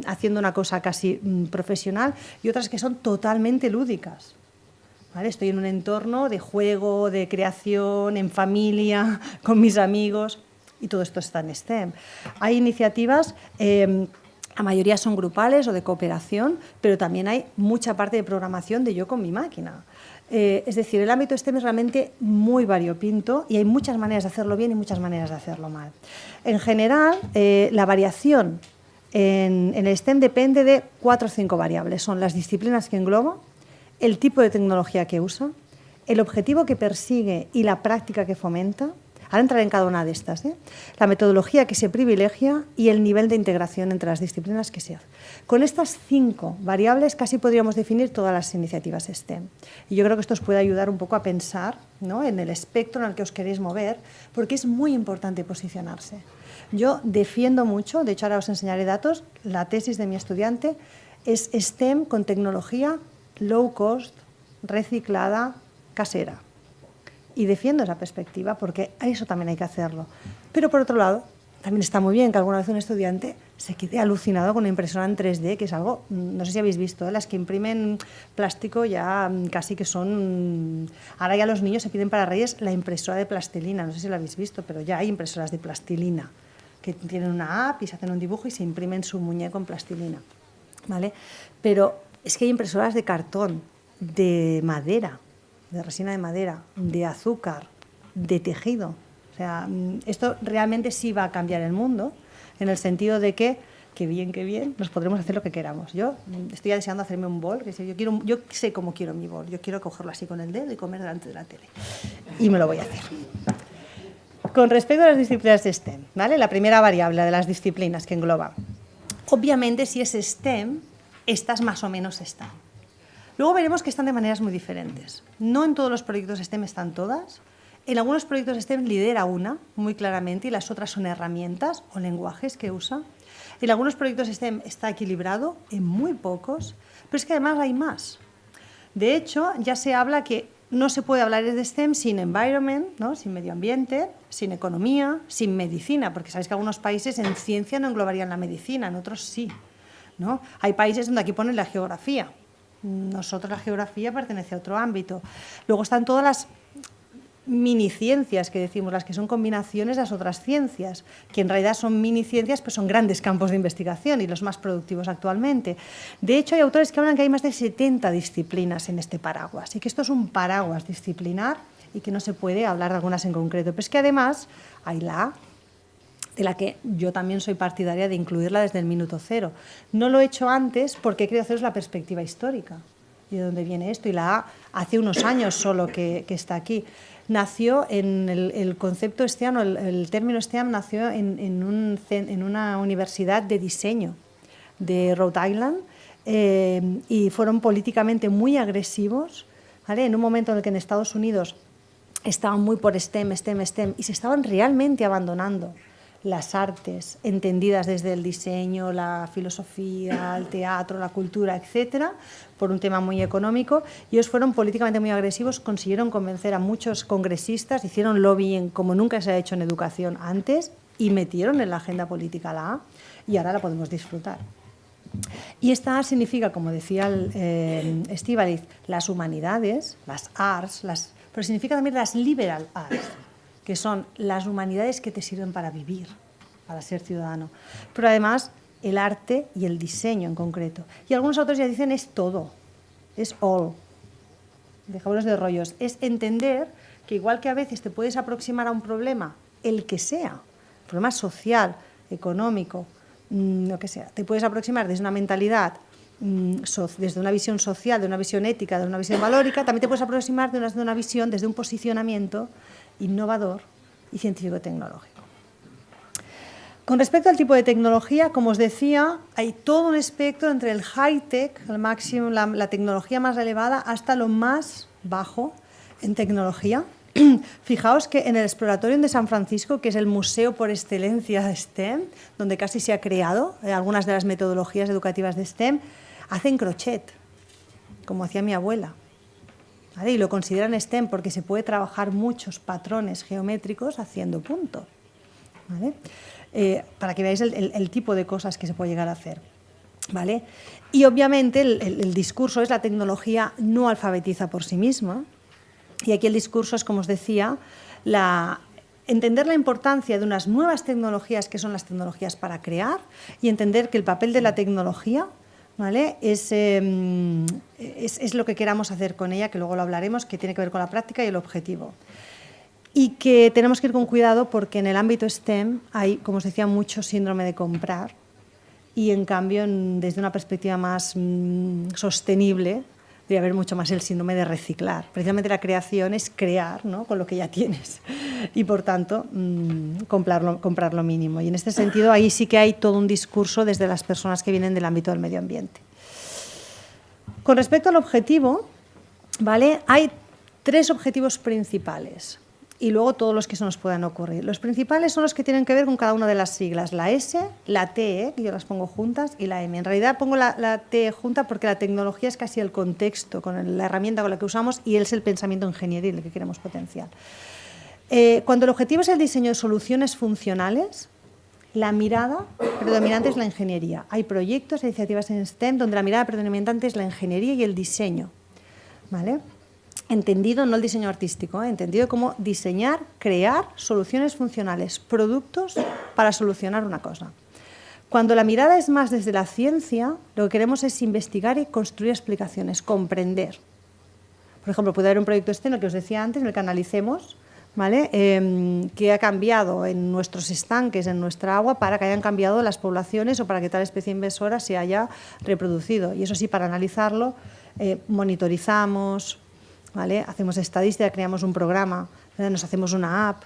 haciendo una cosa casi profesional, y otras que son totalmente lúdicas. ¿Vale? Estoy en un entorno de juego, de creación, en familia, con mis amigos. Y todo esto está en STEM. Hay iniciativas, la mayoría son grupales o de cooperación, pero también hay mucha parte de programación de yo con mi máquina. Es decir, el ámbito STEM es realmente muy variopinto y hay muchas maneras de hacerlo bien y muchas maneras de hacerlo mal. En general, la variación en el STEM depende de 4 o 5 variables. Son las disciplinas que engloba, el tipo de tecnología que usa, el objetivo que persigue y la práctica que fomenta. Ahora entraré en cada una de estas, la metodología que se privilegia y el nivel de integración entre las disciplinas que se hace. Con estas 5 variables casi podríamos definir todas las iniciativas STEM. Y yo creo que esto os puede ayudar un poco a pensar, ¿no?, en el espectro en el que os queréis mover, porque es muy importante posicionarse. Yo defiendo mucho, de hecho ahora os enseñaré datos, la tesis de mi estudiante es STEM con tecnología low cost, reciclada, casera. Y defiendo esa perspectiva porque a eso también hay que hacerlo. Pero por otro lado, también está muy bien que alguna vez un estudiante se quede alucinado con una impresora en 3D, que es algo, no sé si habéis visto, las que imprimen plástico ya casi que son... Ahora ya los niños se piden para Reyes la impresora de plastilina, no sé si lo habéis visto, pero ya hay impresoras de plastilina, que tienen una app y se hacen un dibujo y se imprimen su muñeco en plastilina, ¿vale? Pero es que hay impresoras de cartón, de madera, de resina de madera, de azúcar, de tejido. O sea, esto realmente sí va a cambiar el mundo, en el sentido de que bien, nos podremos hacer lo que queramos. Yo estoy deseando hacerme un bol, que yo sé cómo quiero mi bol, yo quiero cogerlo así con el dedo y comer delante de la tele. Y me lo voy a hacer. Con respecto a las disciplinas de STEM, ¿vale? La primera variable de las disciplinas que engloba. Obviamente, si es STEM, estas más o menos están. Luego veremos que están de maneras muy diferentes. No en todos los proyectos STEM están todas. En algunos proyectos STEM lidera una, muy claramente, y las otras son herramientas o lenguajes que usa. En algunos proyectos STEM está equilibrado, en muy pocos, pero es que además hay más. De hecho, ya se habla que no se puede hablar de STEM sin environment, ¿no?, sin medio ambiente, sin economía, sin medicina, porque sabéis que algunos países en ciencia no englobarían la medicina, en otros sí, ¿no? Hay países donde aquí ponen la geografía. Nosotros la geografía pertenece a otro ámbito. Luego están todas las miniciencias que decimos, las que son combinaciones de las otras ciencias, que en realidad son miniciencias, pero son grandes campos de investigación y los más productivos actualmente. De hecho, hay autores que hablan que hay más de 70 disciplinas en este paraguas, y que esto es un paraguas disciplinar y que no se puede hablar de algunas en concreto. Pero es que además hay la A, de la que yo también soy partidaria de incluirla desde el minuto cero. No lo he hecho antes porque he querido haceros la perspectiva histórica y de dónde viene esto. Y la A hace unos años solo que está aquí. Nació en el concepto STEAM, el término STEAM nació en una universidad de diseño de Rhode Island y fueron políticamente muy agresivos, ¿vale? En un momento en el que en Estados Unidos estaban muy por STEM y se estaban realmente abandonando las artes entendidas desde el diseño, la filosofía, el teatro, la cultura, etcétera, por un tema muy económico. Ellos fueron políticamente muy agresivos, consiguieron convencer a muchos congresistas, hicieron lobbying como nunca se ha hecho en educación antes y metieron en la agenda política la A, y ahora la podemos disfrutar. Y esta A significa, como decía Estíbaliz, las humanidades, las arts, pero significa también las liberal arts, que son las humanidades que te sirven para vivir, para ser ciudadano. Pero además el arte y el diseño en concreto. Y algunos autores ya dicen es todo, es all. dejémonos de rollos, es entender que igual que a veces te puedes aproximar a un problema, el que sea, problema social, económico, lo que sea, te puedes aproximar desde una mentalidad, desde una visión social, de una visión ética, de una visión valórica, también te puedes aproximar desde una visión, desde un posicionamiento innovador y científico-tecnológico. Con respecto al tipo de tecnología, como os decía, hay todo un espectro entre el high-tech, el máximo, la tecnología más elevada, hasta lo más bajo en tecnología. Fijaos que en el Exploratorium de San Francisco, que es el museo por excelencia de STEM, donde casi se ha creado algunas de las metodologías educativas de STEM, hacen crochet, como hacía mi abuela. ¿Vale? Y lo consideran STEM porque se puede trabajar muchos patrones geométricos haciendo punto. ¿Vale? Para que veáis el tipo de cosas que se puede llegar a hacer. ¿Vale? Y obviamente el discurso es: la tecnología no alfabetiza por sí misma. Y aquí el discurso es, como os decía, entender la importancia de unas nuevas tecnologías, que son las tecnologías para crear, y entender que el papel de la tecnología, ¿vale?, es lo que queramos hacer con ella, que luego lo hablaremos, que tiene que ver con la práctica y el objetivo. Y que tenemos que ir con cuidado porque en el ámbito STEM hay, como os decía, mucho síndrome de comprar, y en cambio, desde una perspectiva más sostenible, debería haber mucho más el síndrome de reciclar. Precisamente la creación es crear, ¿no?, con lo que ya tienes, y por tanto comprar lo mínimo. Y en este sentido ahí sí que hay todo un discurso desde las personas que vienen del ámbito del medio ambiente. Con respecto al objetivo, ¿vale?, hay 3 objetivos principales y luego todos los que se nos puedan ocurrir. Los principales son los que tienen que ver con cada una de las siglas: la S, la T, que yo las pongo juntas, y la M. En realidad pongo la T junta porque la tecnología es casi el contexto, con la herramienta con la que usamos, y es el pensamiento ingenieril el que queremos potenciar. Cuando el objetivo es el diseño de soluciones funcionales, la mirada predominante es la ingeniería. Hay proyectos e iniciativas en STEM donde la mirada predominante es la ingeniería y el diseño, ¿vale? Entendido, no el diseño artístico, entendido como diseñar, crear soluciones funcionales, productos para solucionar una cosa. Cuando la mirada es más desde la ciencia, lo que queremos es investigar y construir explicaciones, comprender. Por ejemplo, puede haber un proyecto STEM, lo que os decía antes, en el que analicemos, ¿vale?, qué ha cambiado en nuestros estanques, en nuestra agua, para que hayan cambiado las poblaciones o para que tal especie invasora se haya reproducido. Y eso sí, para analizarlo, monitorizamos, ¿vale?, hacemos estadística, creamos un programa, ¿vale?, nos hacemos una app,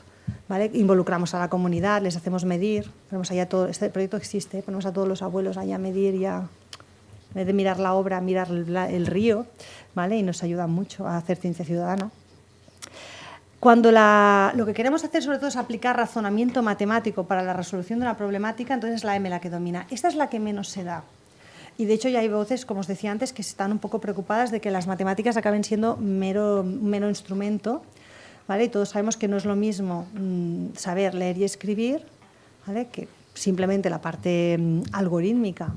¿vale?, involucramos a la comunidad, les hacemos medir, ponemos allá todo, este proyecto existe, ponemos a todos los abuelos allá a medir, ya, en vez de mirar la obra, mirar el río, ¿vale?, y nos ayuda mucho a hacer ciencia ciudadana. Cuando lo que queremos hacer sobre todo es aplicar razonamiento matemático para la resolución de una problemática, entonces es la M la que domina. Esta es la que menos se da. Y de hecho ya hay voces, como os decía antes, que están un poco preocupadas de que las matemáticas acaben siendo un mero instrumento, ¿vale? Y todos sabemos que no es lo mismo saber leer y escribir, ¿vale?, que simplemente la parte algorítmica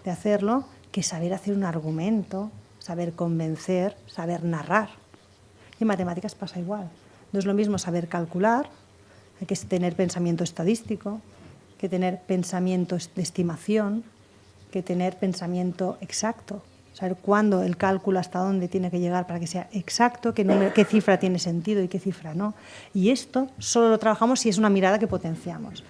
de hacerlo, que saber hacer un argumento, saber convencer, saber narrar. Y en matemáticas pasa igual. No es lo mismo saber calcular, hay que tener pensamiento estadístico, que tener pensamiento de estimación, que tener pensamiento exacto, saber cuándo el cálculo, hasta dónde tiene que llegar para que sea exacto, qué cifra tiene sentido y qué cifra no. Y esto solo lo trabajamos si es una mirada que potenciamos.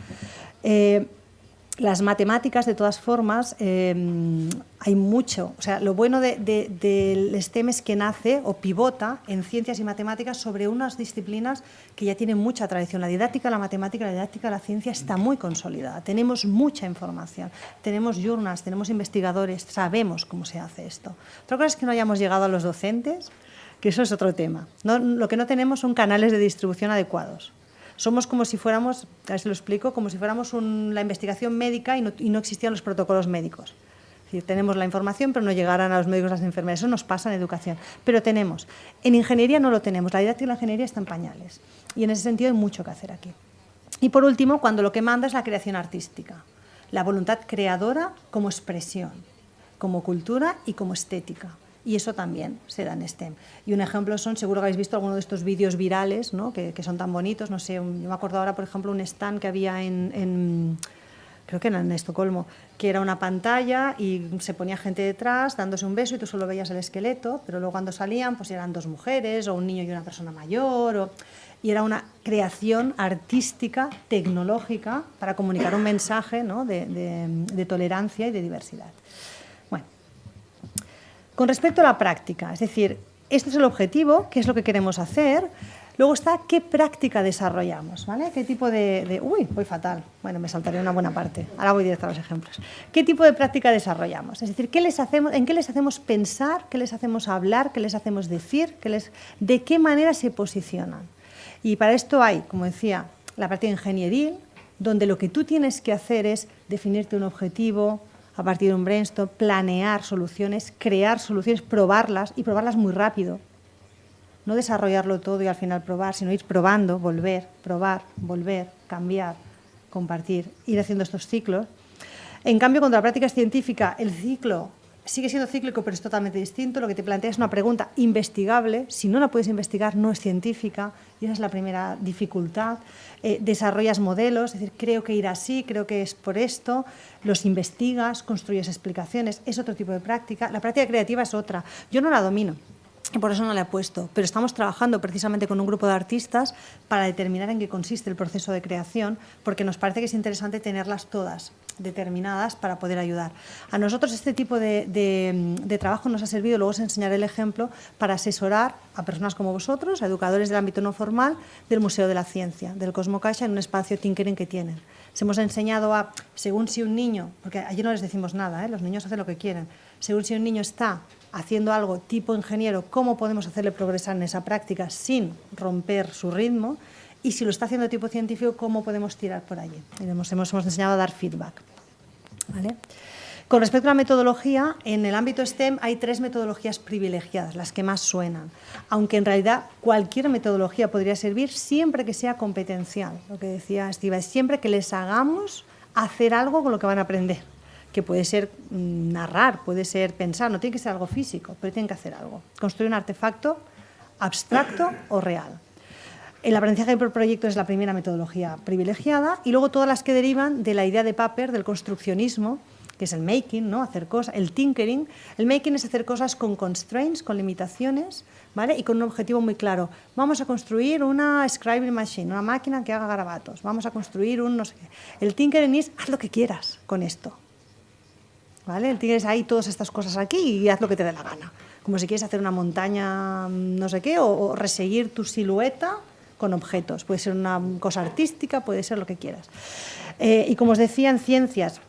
Las matemáticas, de todas formas, hay mucho. O sea, lo bueno del STEM es que nace o pivota en ciencias y matemáticas sobre unas disciplinas que ya tienen mucha tradición. La didáctica, la matemática, la didáctica, la ciencia está muy consolidada. Tenemos mucha información, tenemos journals, tenemos investigadores, sabemos cómo se hace esto. Otra cosa es que no hayamos llegado a los docentes, que eso es otro tema. Lo que no tenemos son canales de distribución adecuados. Somos como si fuéramos, a ver si lo explico, como si fuéramos la investigación médica y no existían los protocolos médicos. Es decir, tenemos la información, pero no llegarán a los médicos y las enfermeras. Eso nos pasa en educación. Pero tenemos. En ingeniería no lo tenemos. La didáctica y la ingeniería están en pañales. Y en ese sentido hay mucho que hacer aquí. Y por último, cuando lo que manda es la creación artística. La voluntad creadora como expresión, como cultura y como estética. Y eso también se da en STEM. Y un ejemplo son, seguro que habéis visto alguno de estos vídeos virales, ¿no?, que son tan bonitos. No sé, yo me acuerdo ahora, por ejemplo, un stand que había creo que era en Estocolmo, que era una pantalla y se ponía gente detrás dándose un beso y tú solo veías el esqueleto, pero luego cuando salían pues eran dos mujeres o un niño y una persona mayor, y era una creación artística, tecnológica, para comunicar un mensaje, ¿no?, de tolerancia y de diversidad. Bueno, con respecto a la práctica, es decir, este es el objetivo, qué es lo que queremos hacer. Luego está qué práctica desarrollamos, ¿vale? ¿Qué tipo de... Uy, voy fatal. Bueno, me saltaré una buena parte. Ahora voy directo a los ejemplos. ¿Qué tipo de práctica desarrollamos? Es decir, ¿en qué les hacemos pensar? ¿Qué les hacemos hablar? ¿Qué les hacemos decir? ¿De qué manera se posicionan? Y para esto hay, como decía, la práctica ingenieril, donde lo que tú tienes que hacer es definirte un objetivo, a partir de un brainstorm, planear soluciones, crear soluciones, probarlas y probarlas muy rápido. No desarrollarlo todo y al final probar, sino ir probando, volver, probar, volver, cambiar, compartir, ir haciendo estos ciclos. En cambio, cuando la práctica es científica, el ciclo sigue siendo cíclico, pero es totalmente distinto. Lo que te plantea es una pregunta investigable. Si no la puedes investigar, no es científica. Y esa es la primera dificultad. Desarrollas modelos, es decir, creo que irá así, creo que es por esto. Los investigas, construyes explicaciones. Es otro tipo de práctica. La práctica creativa es otra. Yo no la domino. Y por eso no la he puesto, pero estamos trabajando precisamente con un grupo de artistas para determinar en qué consiste el proceso de creación, porque nos parece que es interesante tenerlas todas determinadas para poder ayudar. A nosotros este tipo de trabajo nos ha servido, luego os enseñaré el ejemplo, para asesorar a personas como vosotros, a educadores del ámbito no formal, del Museo de la Ciencia, del Cosmo Caixa, en un espacio tinkering que tienen. Les hemos enseñado a, según si un niño, porque allí no les decimos nada, los niños hacen lo que quieren, según si un niño está haciendo algo tipo ingeniero, cómo podemos hacerle progresar en esa práctica sin romper su ritmo, y si lo está haciendo tipo científico, cómo podemos tirar por allí. Y hemos enseñado a dar feedback, ¿vale? Con respecto a la metodología, en el ámbito STEM hay 3 metodologías privilegiadas, las que más suenan, aunque en realidad cualquier metodología podría servir siempre que sea competencial, lo que decía Estiva, es siempre que les hagamos hacer algo con lo que van a aprender, que puede ser narrar, puede ser pensar, no tiene que ser algo físico, pero tienen que hacer algo. Construir un artefacto abstracto o real. El aprendizaje por proyecto es la primera metodología privilegiada y luego todas las que derivan de la idea de Papert, del construccionismo, que es el making, ¿no?, hacer cosas, el tinkering. El making es hacer cosas con constraints, con limitaciones, ¿vale?, y con un objetivo muy claro. Vamos a construir una scribing machine, una máquina que haga garabatos. Vamos a construir un no sé qué. El tinkering es haz lo que quieras con esto, ¿vale? Tienes ahí todas estas cosas aquí y haz lo que te dé la gana. Como si quieres hacer una montaña, no sé qué, o reseguir tu silueta con objetos. Puede ser una cosa artística, puede ser lo que quieras. Y como os decía, en ciencias,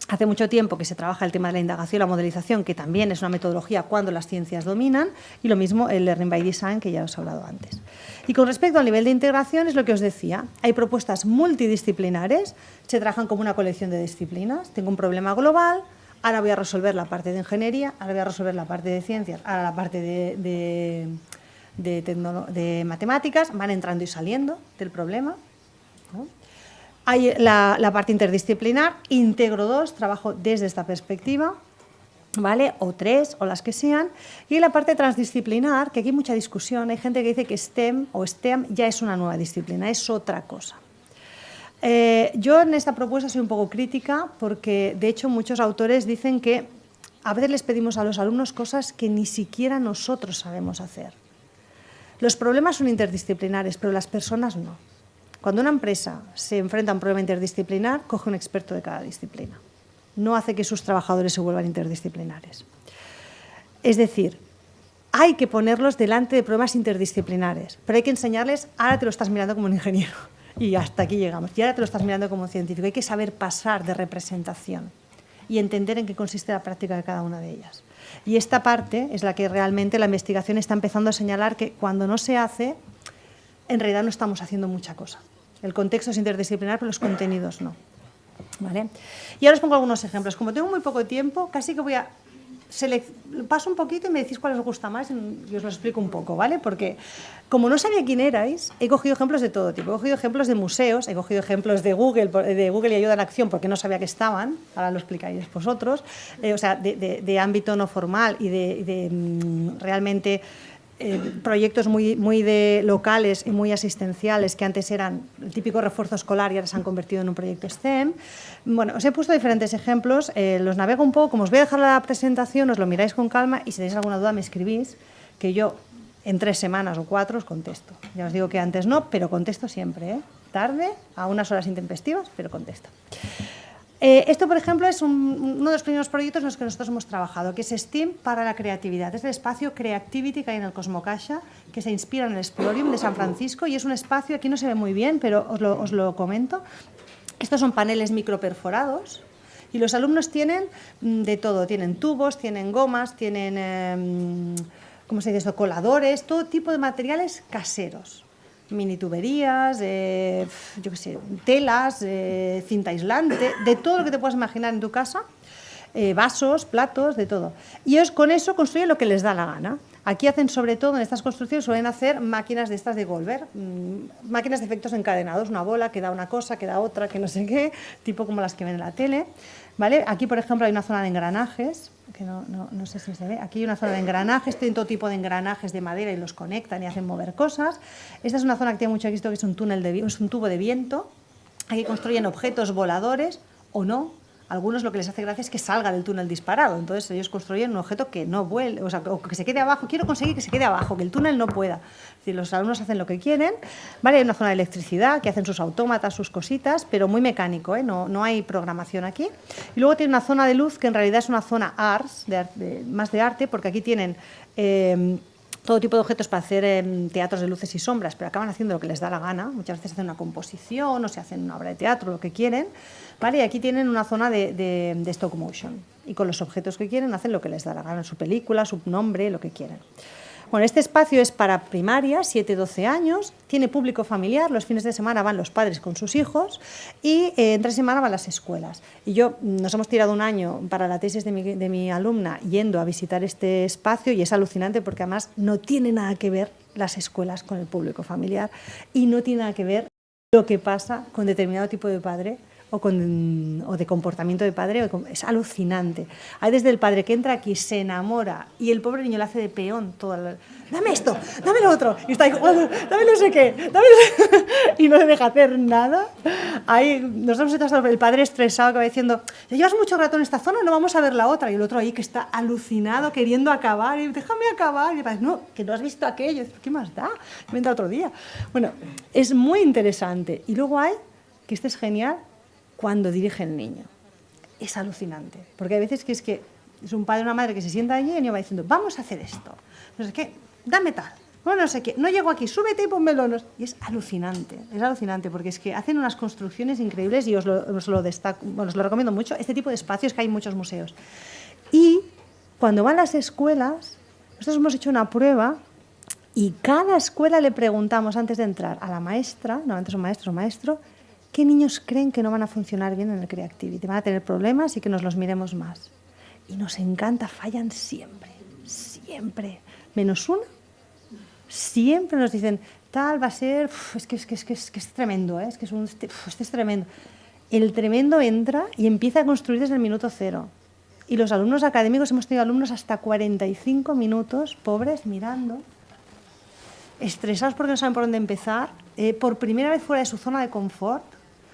hace mucho tiempo que se trabaja el tema de la indagación, la modelización, que también es una metodología cuando las ciencias dominan, y lo mismo el Learning by Design, que ya os he hablado antes. Y con respecto al nivel de integración, es lo que os decía, hay propuestas multidisciplinares, se trabajan como una colección de disciplinas. Tengo un problema global, ahora voy a resolver la parte de ingeniería, ahora voy a resolver la parte de ciencias, ahora la parte de matemáticas, van entrando y saliendo del problema, ¿no? Hay la parte interdisciplinar, integro 2, trabajo desde esta perspectiva, ¿vale?, o 3, o las que sean, y la parte transdisciplinar, que aquí hay mucha discusión, hay gente que dice que STEM o STEM ya es una nueva disciplina, es otra cosa. Yo en esta propuesta soy un poco crítica porque, de hecho, muchos autores dicen que a veces les pedimos a los alumnos cosas que ni siquiera nosotros sabemos hacer. Los problemas son interdisciplinares, pero las personas no. Cuando una empresa se enfrenta a un problema interdisciplinar, coge un experto de cada disciplina. No hace que sus trabajadores se vuelvan interdisciplinares. Es decir, hay que ponerlos delante de problemas interdisciplinares, pero hay que enseñarles, ahora te lo estás mirando como un ingeniero. Y hasta aquí llegamos. Y ahora te lo estás mirando como un científico. Hay que saber pasar de representación y entender en qué consiste la práctica de cada una de ellas. Y esta parte es la que realmente la investigación está empezando a señalar que cuando no se hace, en realidad no estamos haciendo mucha cosa. El contexto es interdisciplinar, pero los contenidos no, ¿vale? Y ahora os pongo algunos ejemplos. Como tengo muy poco tiempo, casi que voy a paso un poquito y me decís cuál os gusta más y os lo explico un poco, ¿vale? Porque como no sabía quién erais, he cogido ejemplos de todo tipo. He cogido ejemplos de museos, he cogido ejemplos de Google y Ayuda en Acción porque no sabía que estaban, ahora lo explicáis vosotros, o sea, de ámbito no formal y de realmente proyectos muy locales y muy asistenciales que antes eran el típico refuerzo escolar y ahora se han convertido en un proyecto STEM. Bueno, os he puesto diferentes ejemplos, los navego un poco, como os voy a dejar la presentación, os lo miráis con calma y si tenéis alguna duda me escribís, que yo en 3 semanas o 4 os contesto. Ya os digo que antes no, pero contesto siempre, ¿eh? Tarde, a unas horas intempestivas, pero contesto. Esto, por ejemplo, es uno de los primeros proyectos en los que nosotros hemos trabajado, que es STEAM para la creatividad. Es el espacio Creativity que hay en el Cosmocaixa, que se inspira en el Explorium de San Francisco y es un espacio, aquí no se ve muy bien, pero os lo comento. Estos son paneles microperforados y los alumnos tienen de todo. Tienen tubos, tienen gomas, tienen, ¿cómo se dice esto?, coladores, todo tipo de materiales caseros. Mini tuberías, yo qué sé, telas, cinta aislante, de todo lo que te puedas imaginar en tu casa, vasos, platos, de todo. Y ellos con eso construyen lo que les da la gana. Aquí hacen, sobre todo en estas construcciones, suelen hacer máquinas de estas de Goldberg, máquinas de efectos encadenados, una bola que da una cosa, que da otra, que no sé qué, tipo como las que ven en la tele. ¿Vale? Aquí, por ejemplo, hay una zona de engranajes, que no sé si se ve. Aquí hay una zona de engranajes, tienen todo tipo de engranajes de madera y los conectan y hacen mover cosas. Esta es una zona que tiene mucho éxito, que es un tubo de viento. Aquí construyen objetos voladores o no. Algunos lo que les hace gracia es que salga del túnel disparado. Entonces ellos construyen un objeto que no vuele, o sea, o que se quede abajo. Quiero conseguir que se quede abajo, que el túnel no pueda. Es decir, los alumnos hacen lo que quieren. ¿Vale? Hay una zona de electricidad que hacen sus autómatas, sus cositas, pero muy mecánico, ¿eh? No hay programación aquí. Y luego tiene una zona de luz que en realidad es una zona arts, más de arte, porque aquí tienen todo tipo de objetos para hacer teatros de luces y sombras, pero acaban haciendo lo que les da la gana. Muchas veces hacen una composición o se hacen una obra de teatro, lo que quieren. ¿Vale? Y aquí tienen una zona de stop motion. Y con los objetos que quieren hacen lo que les da la gana, su película, su nombre, lo que quieran. Bueno, este espacio es para primaria, 7-12 años, tiene público familiar, los fines de semana van los padres con sus hijos y entre semana van las escuelas. Y nos hemos tirado un año para la tesis de mi alumna yendo a visitar este espacio y es alucinante porque además no tiene nada que ver las escuelas con el público familiar y no tiene nada que ver lo que pasa con determinado tipo de padre o de comportamiento de padre, es alucinante. Hay desde el padre que entra aquí, se enamora y el pobre niño le hace de peón dame esto, dame lo otro, y está ahí jugando, dame no sé qué, y no le deja hacer nada. Ahí nos hemos hecho el padre estresado que va diciendo, llevas mucho rato en esta zona, no vamos a ver la otra, y el otro ahí que está alucinado queriendo acabar, y déjame acabar, y el padre, no, que no has visto aquello, ¿qué más da? Vendrá otro día. Bueno, es muy interesante. Y luego hay, que este es genial, cuando dirige el niño. Es alucinante, porque hay veces que es un padre o una madre que se sienta allí y el niño va diciendo, vamos a hacer esto, no sé qué, dame tal, bueno, no sé qué, no llego aquí, súbete y pónmelo. Y es alucinante porque es que hacen unas construcciones increíbles y os lo recomiendo mucho, este tipo de espacios que hay en muchos museos. Y cuando van las escuelas, nosotros hemos hecho una prueba y cada escuela le preguntamos antes de entrar a la maestra, normalmente son maestros o maestro, ¿qué niños creen que no van a funcionar bien en el Creativity? Van a tener problemas y que nos los miremos más. Y nos encanta, fallan siempre, siempre. Menos una, siempre nos dicen, tal va a ser, es que es tremendo, ¿eh? Este es tremendo. El tremendo entra y empieza a construir desde el minuto 0. Y los alumnos académicos, hemos tenido alumnos hasta 45 minutos, pobres, mirando, estresados porque no saben por dónde empezar, por primera vez fuera de su zona de confort.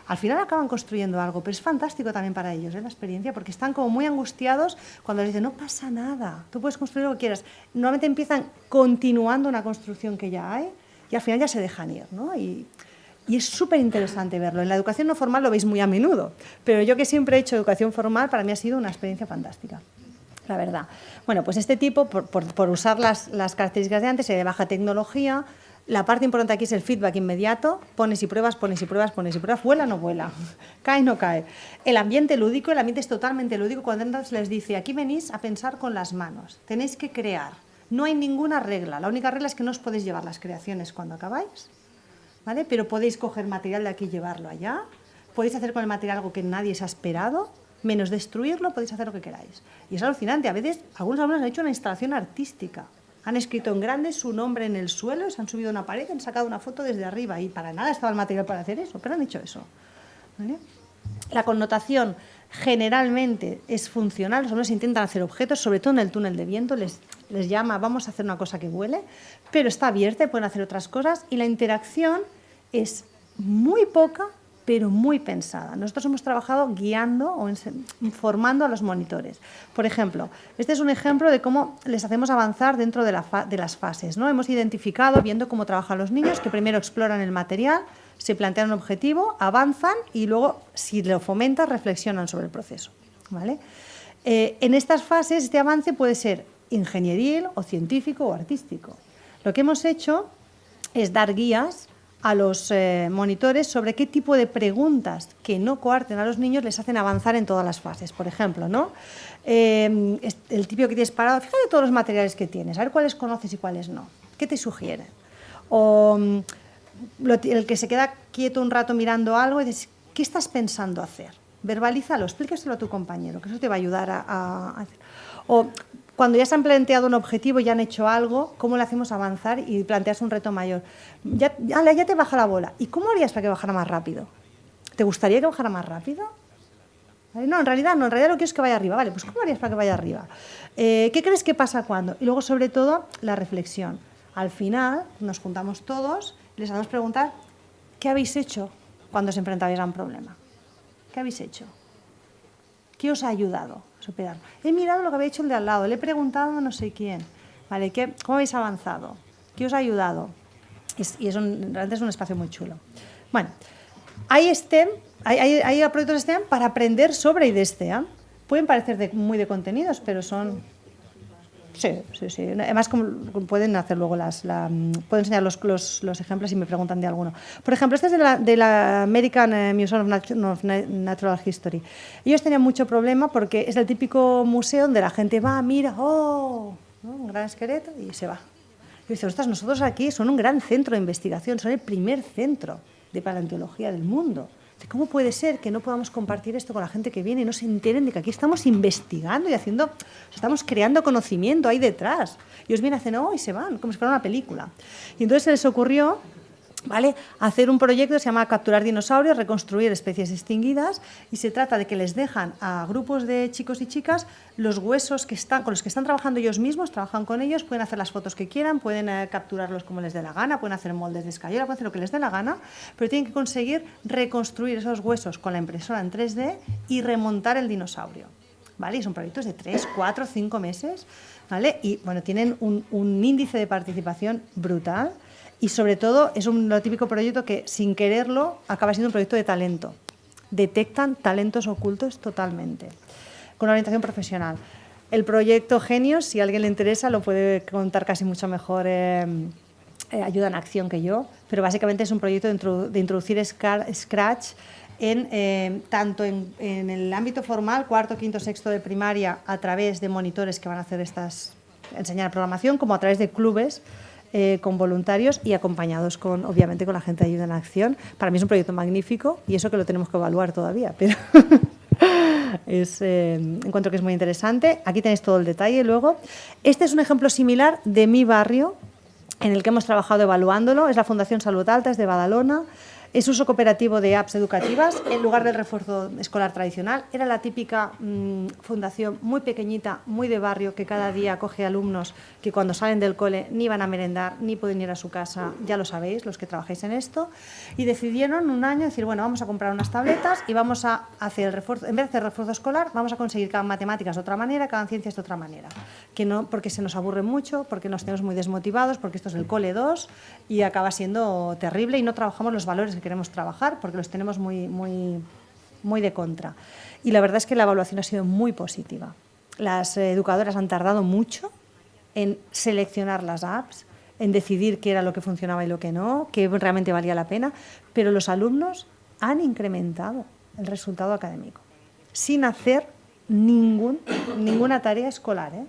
Al final acaban construyendo algo, pero es fantástico también para ellos, la experiencia, porque están como muy angustiados cuando les dicen, no pasa nada, tú puedes construir lo que quieras. Normalmente empiezan continuando una construcción que ya hay y al final ya se dejan ir, ¿no? Y es súper interesante verlo. En la educación no formal lo veis muy a menudo, pero yo que siempre he hecho educación formal, para mí ha sido una experiencia fantástica, la verdad. Bueno, pues este tipo, por usar las características de antes, de baja tecnología. La parte importante aquí es el feedback inmediato, pones y pruebas, vuela o no vuela, cae o no cae. El ambiente lúdico, el ambiente es totalmente lúdico, cuando entras les dice, aquí venís a pensar con las manos, tenéis que crear, no hay ninguna regla, la única regla es que no os podéis llevar las creaciones cuando acabáis, ¿vale? Pero podéis coger material de aquí y llevarlo allá, podéis hacer con el material algo que nadie se ha esperado, menos destruirlo, podéis hacer lo que queráis. Y es alucinante, a veces algunos alumnos han hecho una instalación artística. Han escrito en grande su nombre en el suelo, se han subido a una pared, han sacado una foto desde arriba y para nada estaba el material para hacer eso, pero han hecho eso. ¿Vale? La connotación generalmente es funcional, los alumnos intentan hacer objetos, sobre todo en el túnel de viento, les llama, vamos a hacer una cosa que huele, pero está abierta y pueden hacer otras cosas, y la interacción es muy poca, pero muy pensada. Nosotros hemos trabajado guiando o informando a los monitores. Por ejemplo, este es un ejemplo de cómo les hacemos avanzar dentro de las fases, ¿no? Hemos identificado, viendo cómo trabajan los niños, que primero exploran el material, se plantean un objetivo, avanzan y luego, si lo fomentan, reflexionan sobre el proceso, ¿vale? En estas fases, este avance puede ser ingenieril o científico o artístico. Lo que hemos hecho es dar guías a los monitores sobre qué tipo de preguntas que no coarten a los niños les hacen avanzar en todas las fases. Por ejemplo, ¿no? El típico que tienes parado, fíjate todos los materiales que tienes, a ver cuáles conoces y cuáles no. ¿Qué te sugieren? O el que se queda quieto un rato mirando algo y dices, ¿qué estás pensando hacer? Verbalízalo, explícaselo a tu compañero, que eso te va a ayudar a hacer. O cuando ya se han planteado un objetivo y ya han hecho algo, ¿cómo le hacemos avanzar y planteas un reto mayor? Ya te baja la bola. ¿Y cómo harías para que bajara más rápido? ¿Te gustaría que bajara más rápido? No, en realidad no, en realidad lo que quiero es que vaya arriba. Vale, pues ¿cómo harías para que vaya arriba? ¿Qué crees que pasa cuando? Y luego, sobre todo, la reflexión. Al final, nos juntamos todos, les hacemos preguntar, ¿qué habéis hecho cuando os enfrentabais a un problema? ¿Qué habéis hecho? ¿Qué os ha ayudado a superar? He mirado lo que había hecho el de al lado, le he preguntado a no sé quién, ¿vale? ¿Cómo habéis avanzado? ¿Qué os ha ayudado? Y realmente es un espacio muy chulo. Bueno, hay STEM, hay proyectos STEM para aprender sobre y de STEM. Pueden parecer muy de contenidos, pero son... Sí. Además, pueden hacer luego puedo enseñar los ejemplos si me preguntan de alguno. Por ejemplo, este es de la American Museum of Natural History. Ellos tenían mucho problema porque es el típico museo donde la gente va, mira, ¿no? Un gran esqueleto y se va. Y dice, ostras, nosotros aquí son un gran centro de investigación, son el primer centro de paleontología del mundo. ¿Cómo puede ser que no podamos compartir esto con la gente que viene y no se enteren de que aquí estamos investigando y estamos creando conocimiento ahí detrás? Y os vienen a hacer, y se van, como si fuera una película. Y entonces se les ocurrió, ¿vale?, hacer un proyecto que se llama Capturar dinosaurios, reconstruir especies extinguidas, y se trata de que les dejan a grupos de chicos y chicas los huesos con los que están trabajando ellos mismos, trabajan con ellos, pueden hacer las fotos que quieran, pueden capturarlos como les dé la gana, pueden hacer moldes de escayola, pueden hacer lo que les dé la gana, pero tienen que conseguir reconstruir esos huesos con la impresora en 3D y remontar el dinosaurio, ¿vale? Y son proyectos de 3, 4, 5 meses, ¿vale? Y bueno, tienen un índice de participación brutal. Y sobre todo es lo típico proyecto que sin quererlo acaba siendo un proyecto de talento. Detectan talentos ocultos totalmente, con una orientación profesional. El proyecto Genios, si a alguien le interesa, lo puede contar casi mucho mejor Ayuda en Acción que yo, pero básicamente es un proyecto de introducir Scratch tanto en el ámbito formal, cuarto, quinto, sexto de primaria, a través de monitores que van a hacer enseñar programación, como a través de clubes con voluntarios y acompañados obviamente con la gente de Ayuda en Acción. Para mí es un proyecto magnífico y eso que lo tenemos que evaluar todavía, pero encuentro que es muy interesante. Aquí tenéis todo el detalle luego. Este es un ejemplo similar de mi barrio en el que hemos trabajado evaluándolo. Es la Fundación Salud Alta, es de Badalona. Es uso cooperativo de apps educativas en lugar del refuerzo escolar tradicional. Era la típica fundación muy pequeñita, muy de barrio, que cada día acoge alumnos que cuando salen del cole ni van a merendar, ni pueden ir a su casa, ya lo sabéis, los que trabajáis en esto. Y decidieron un año decir, bueno, vamos a comprar unas tabletas y vamos a hacer el refuerzo, en vez de hacer refuerzo escolar, vamos a conseguir que hagan matemáticas de otra manera, que hagan ciencias de otra manera. Que no, porque se nos aburre mucho, porque nos tenemos muy desmotivados, porque esto es el cole 2 y acaba siendo terrible y no trabajamos los valores que queremos trabajar porque los tenemos muy de contra. Y la verdad es que la evaluación ha sido muy positiva. Las educadoras han tardado mucho en seleccionar las apps, en decidir qué era lo que funcionaba y lo que no, qué realmente valía la pena, pero los alumnos han incrementado el resultado académico sin hacer ninguna tarea escolar, ¿eh?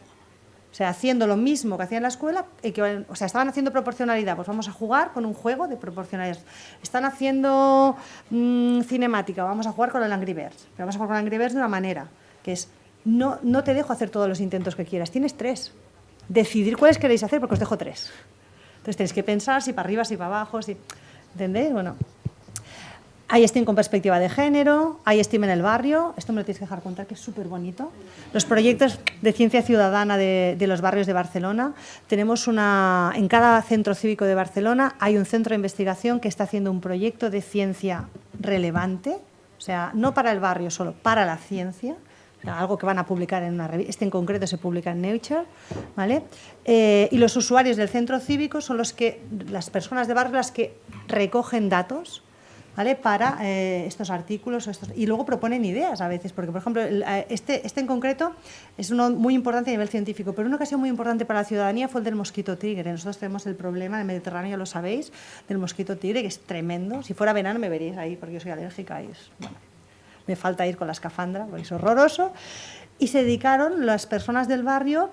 O sea, haciendo lo mismo que hacían en la escuela, estaban haciendo proporcionalidad, pues vamos a jugar con un juego de proporcionalidad. Están haciendo cinemática, vamos a jugar con el Angry Birds. Pero vamos a jugar con el Angry Birds de una manera, que es, no te dejo hacer todos los intentos que quieras, tienes 3. Decidir cuáles queréis hacer porque os dejo 3. Entonces tenéis que pensar si para arriba, si para abajo, si... ¿Entendéis? Bueno, Hay STEAM con perspectiva de género, hay STEAM en el barrio, esto me lo tienes que dejar contar, que es súper bonito. Los proyectos de ciencia ciudadana de los barrios de Barcelona. Tenemos en cada centro cívico de Barcelona hay un centro de investigación que está haciendo un proyecto de ciencia relevante, o sea, no para el barrio solo, para la ciencia, algo que van a publicar en una revista, este en concreto se publica en Nature, ¿vale? Y los usuarios del centro cívico son las personas de barrio las que recogen datos, ¿vale? Para estos artículos y luego proponen ideas a veces, porque por ejemplo este en concreto es uno muy importante a nivel científico, pero una ocasión muy importante para la ciudadanía fue el del mosquito tigre. Nosotros tenemos el problema en el Mediterráneo, ya lo sabéis, del mosquito tigre, que es tremendo. Si fuera verano me veréis ahí porque yo soy alérgica y bueno, me falta ir con la escafandra porque es horroroso. Y se dedicaron las personas del barrio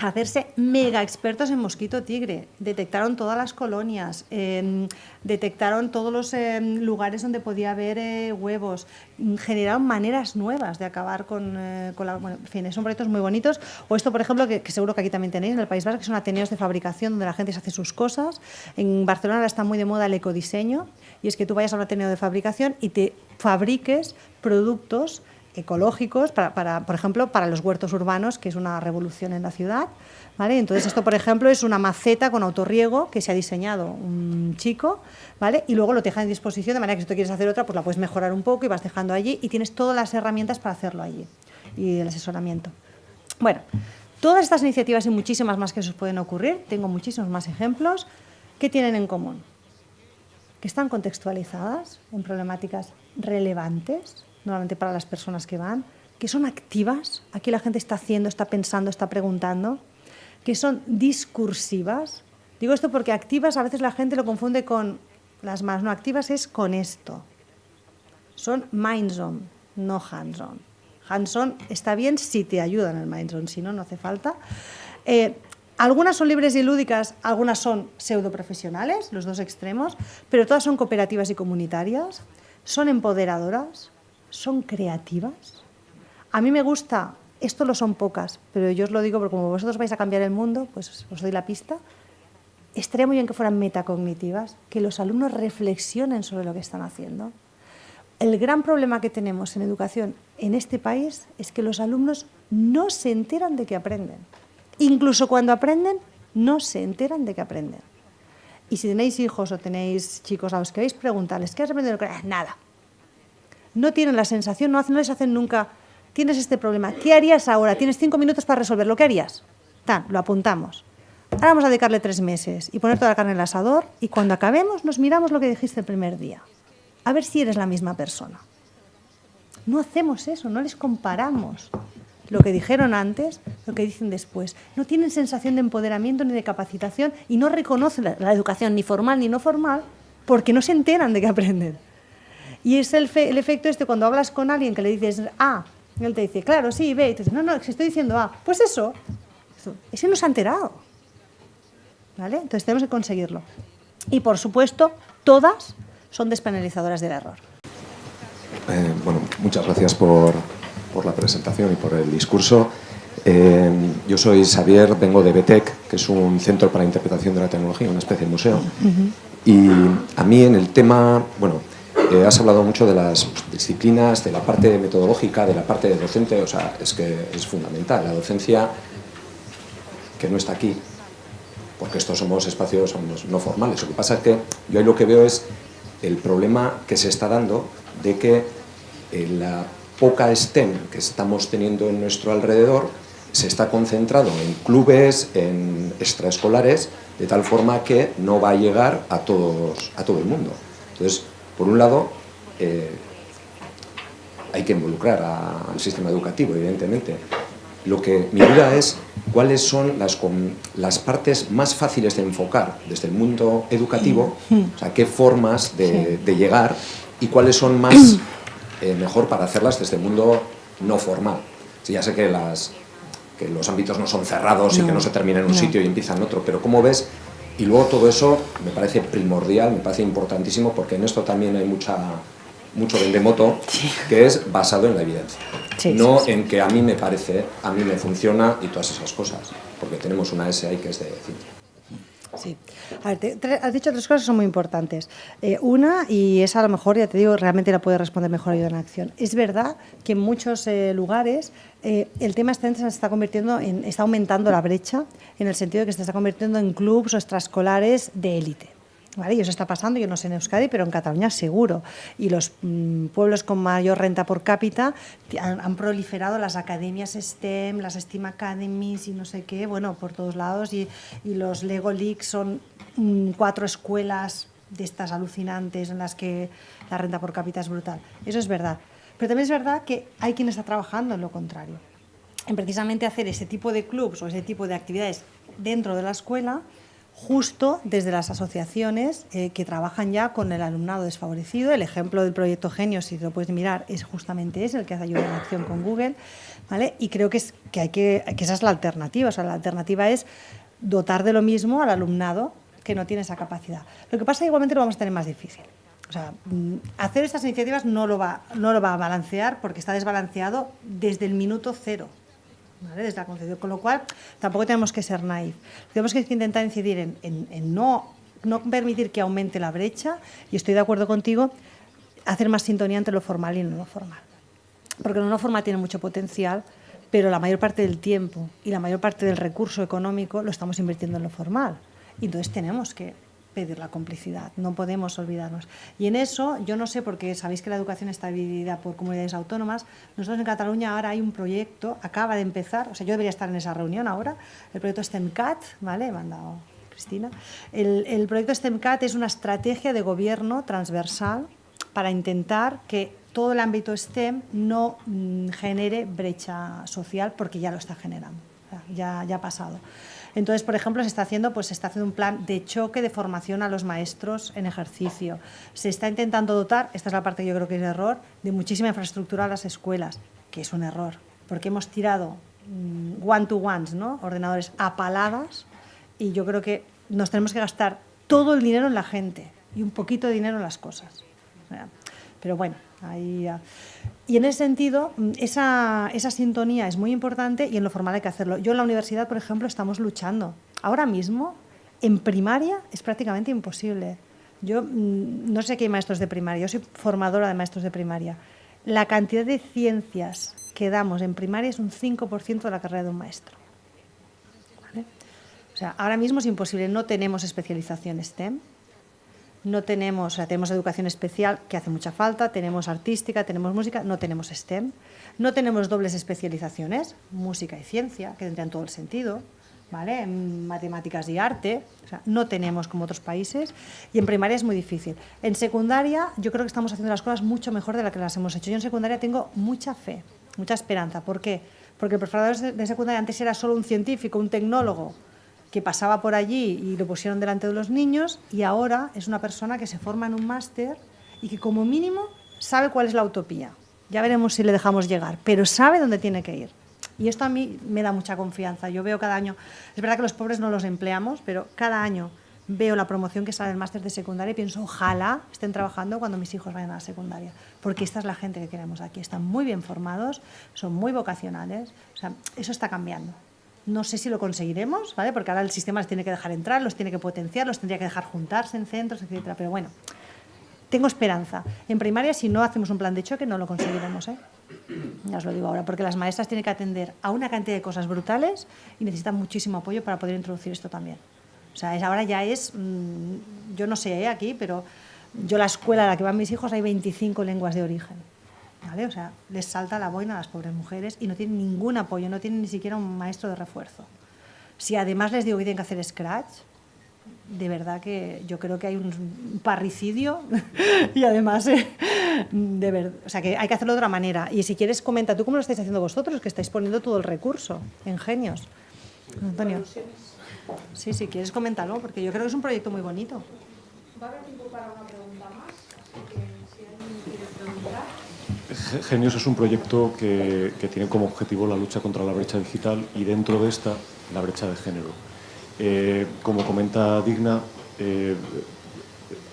a hacerse mega expertos en mosquito tigre. Detectaron todas las colonias, detectaron todos los lugares donde podía haber huevos, generaron maneras nuevas de acabar con la... Bueno, en fin, son proyectos muy bonitos. O esto, por ejemplo, que seguro que aquí también tenéis, en el País Vasco, que son ateneos de fabricación donde la gente se hace sus cosas. En Barcelona ahora está muy de moda el ecodiseño, y es que tú vayas a un ateneo de fabricación y te fabriques productos ecológicos, por ejemplo, para los huertos urbanos, que es una revolución en la ciudad, ¿vale? Entonces, esto, por ejemplo, es una maceta con autorriego que se ha diseñado un chico, ¿vale? Y luego lo te deja en disposición, de manera que si tú quieres hacer otra, pues la puedes mejorar un poco y vas dejando allí y tienes todas las herramientas para hacerlo allí y el asesoramiento. Bueno, todas estas iniciativas y muchísimas más que os pueden ocurrir, tengo muchísimos más ejemplos, ¿qué tienen en común? Que están contextualizadas en problemáticas relevantes, normalmente para las personas que van, que son activas, aquí la gente está haciendo, está pensando, está preguntando, que son discursivas. Digo esto porque activas a veces la gente lo confunde con las más, no, activas es con esto. Son minds-on, no hands-on. Hands-on está bien si te ayudan el minds-on, si no, no hace falta. Algunas son libres y lúdicas, algunas son pseudoprofesionales, los dos extremos, pero todas son cooperativas y comunitarias, son empoderadoras, son creativas. A mí me gusta, esto lo son pocas, pero yo os lo digo porque como vosotros vais a cambiar el mundo, pues os doy la pista. Estaría muy bien que fueran metacognitivas, que los alumnos reflexionen sobre lo que están haciendo. El gran problema que tenemos en educación en este país es que los alumnos no se enteran de que aprenden. Incluso cuando aprenden, no se enteran de que aprenden. Y si tenéis hijos o tenéis chicos a los que vais a preguntarles, ¿qué has aprendido? Nada. No tienen la sensación, no les hacen nunca, tienes este problema, ¿qué harías ahora? Tienes 5 minutos para resolverlo, ¿qué harías? Lo apuntamos. Ahora vamos a dedicarle 3 meses y poner toda la carne en el asador y cuando acabemos nos miramos lo que dijiste el primer día. A ver si eres la misma persona. No hacemos eso, no les comparamos lo que dijeron antes, lo que dicen después. No tienen sensación de empoderamiento ni de capacitación y no reconocen la educación ni formal ni no formal porque no se enteran de que aprenden. Y es el efecto cuando hablas con alguien que le dices A, y él te dice, claro, sí, B, y te dice, no, si estoy diciendo A, pues eso, ese no se ha enterado, ¿vale? Entonces tenemos que conseguirlo. Y por supuesto, todas son despenalizadoras del error. Bueno, muchas gracias por la presentación y por el discurso. Yo soy Xavier, vengo de BTEC, que es un centro para interpretación de la tecnología, una especie de museo. Y a mí en el tema, bueno, has hablado mucho de las disciplinas, de la parte metodológica, de la parte de docente, o sea, es que es fundamental. La docencia, que no está aquí, porque estos somos espacios no formales. Lo que pasa es que yo ahí lo que veo es el problema que se está dando de que la poca STEM que estamos teniendo en nuestro alrededor se está concentrado en clubes, en extraescolares, de tal forma que no va a llegar a todo el mundo. Entonces, por un lado, hay que involucrar al sistema educativo, evidentemente. Mi duda es cuáles son las partes más fáciles de enfocar desde el mundo educativo, o sea, qué formas de llegar y cuáles son más mejor para hacerlas desde el mundo no formal. Sí, ya sé que los ámbitos no son cerrados y que no se termina en un sitio y empieza en otro, pero ¿cómo ves? Y luego todo eso me parece primordial, me parece importantísimo, porque en esto también hay mucho vendemoto, que es basado en la evidencia. En que a mí me parece, a mí me funciona y todas esas cosas, porque tenemos una SI que es de ciencia. Sí. A ver, has dicho tres cosas que son muy importantes. Una, y esa a lo mejor, ya te digo, realmente la puede responder mejor Ayuda en Acción. Es verdad que en muchos lugares el tema STEM se está convirtiendo está aumentando la brecha, en el sentido de que se está convirtiendo en clubs o extraescolares de élite. ¿Vale? Y eso está pasando, yo no sé en Euskadi, pero en Cataluña seguro. Y los pueblos con mayor renta por cápita han proliferado las academias STEM, las STEAM Academies y no sé qué, bueno, por todos lados. Y los Lego Leagues son 4 escuelas de estas alucinantes en las que la renta por cápita es brutal. Eso es verdad. Pero también es verdad que hay quien está trabajando en lo contrario. En precisamente hacer ese tipo de clubs o ese tipo de actividades dentro de la escuela, justo desde las asociaciones que trabajan ya con el alumnado desfavorecido. El ejemplo del proyecto Genios, si lo puedes mirar, es justamente ese, el que hace Ayuda en Acción con Google, ¿vale? Y creo que esa es la alternativa. O sea, la alternativa es dotar de lo mismo al alumnado que no tiene esa capacidad. Lo que pasa es que igualmente lo vamos a tener más difícil. O sea, hacer estas iniciativas no lo va a balancear, porque está desbalanceado desde el minuto cero. ¿Vale? Desde la concepción, con lo cual tampoco tenemos que ser naif. Tenemos que intentar incidir en no permitir que aumente la brecha, y estoy de acuerdo contigo, hacer más sintonía entre lo formal y lo no formal. Porque lo no formal tiene mucho potencial, pero la mayor parte del tiempo y la mayor parte del recurso económico lo estamos invirtiendo en lo formal. Y entonces tenemos que pedir la complicidad, no podemos olvidarnos. Y en eso, yo no sé, porque sabéis que la educación está dividida por comunidades autónomas. Nosotros en Cataluña ahora hay un proyecto, acaba de empezar, o sea, yo debería estar en esa reunión ahora, el proyecto STEMCAT, ¿vale? He mandado Cristina. El proyecto STEMCAT es una estrategia de gobierno transversal para intentar que todo el ámbito STEM no genere brecha social, porque ya lo está generando, ya ha pasado. Entonces, por ejemplo, se está haciendo un plan de choque de formación a los maestros en ejercicio. Se está intentando dotar, esta es la parte que yo creo que es error, de muchísima infraestructura a las escuelas, que es un error, porque hemos tirado one-to-ones, ¿no? Ordenadores a paladas, y yo creo que nos tenemos que gastar todo el dinero en la gente y un poquito de dinero en las cosas. Pero bueno, ahí... Y en ese sentido, esa sintonía es muy importante, y en lo formal hay que hacerlo. Yo en la universidad, por ejemplo, estamos luchando. Ahora mismo, en primaria, es prácticamente imposible. Yo no sé qué hay maestros de primaria, yo soy formadora de maestros de primaria. La cantidad de ciencias que damos en primaria es un 5% de la carrera de un maestro. ¿Vale? O sea, ahora mismo es imposible, no tenemos especialización STEM. No tenemos, o sea, tenemos educación especial, que hace mucha falta, tenemos artística, tenemos música, no tenemos STEM, no tenemos dobles especializaciones, música y ciencia, que tendrían todo el sentido, ¿vale? En matemáticas y arte, o sea, no tenemos como otros países, y en primaria es muy difícil. En secundaria yo creo que estamos haciendo las cosas mucho mejor de las que las hemos hecho. Yo en secundaria tengo mucha fe, mucha esperanza. ¿Por qué? Porque el profesor de secundaria antes era solo un científico, un tecnólogo, que pasaba por allí y lo pusieron delante de los niños, y ahora es una persona que se forma en un máster y que como mínimo sabe cuál es la utopía. Ya veremos si le dejamos llegar, pero sabe dónde tiene que ir. Y esto a mí me da mucha confianza. Yo veo cada año, es verdad que los pobres no los empleamos, pero cada año veo la promoción que sale del máster de secundaria y pienso, ojalá estén trabajando cuando mis hijos vayan a la secundaria, porque esta es la gente que queremos aquí. Están muy bien formados, son muy vocacionales, o sea, eso está cambiando. No sé si lo conseguiremos, ¿vale? Porque ahora el sistema los tiene que dejar entrar, los tiene que potenciar, los tendría que dejar juntarse en centros, etcétera. Pero bueno, tengo esperanza. En primaria, si no hacemos un plan de choque, no lo conseguiremos, ¿eh? Ya os lo digo ahora, porque las maestras tienen que atender a una cantidad de cosas brutales y necesitan muchísimo apoyo para poder introducir esto también. O sea, ahora ya es, yo no sé aquí, pero yo la escuela a la que van mis hijos hay 25 lenguas de origen. ¿Vale? O sea, les salta la boina a las pobres mujeres y no tienen ningún apoyo, no tienen ni siquiera un maestro de refuerzo. Si además les digo que tienen que hacer scratch, de verdad que yo creo que hay un parricidio y además, o sea, que hay que hacerlo de otra manera. Y si quieres, comenta tú cómo lo estáis haciendo vosotros, que estáis poniendo todo el recurso en Genios. Antonio. Sí, si quieres, coméntalo, porque yo creo que es un proyecto muy bonito. ¿Va a haber tiempo para una pregunta más? Porque si alguien quiere preguntar... Genios es un proyecto que tiene como objetivo la lucha contra la brecha digital y dentro de esta la brecha de género. Como comenta Digna,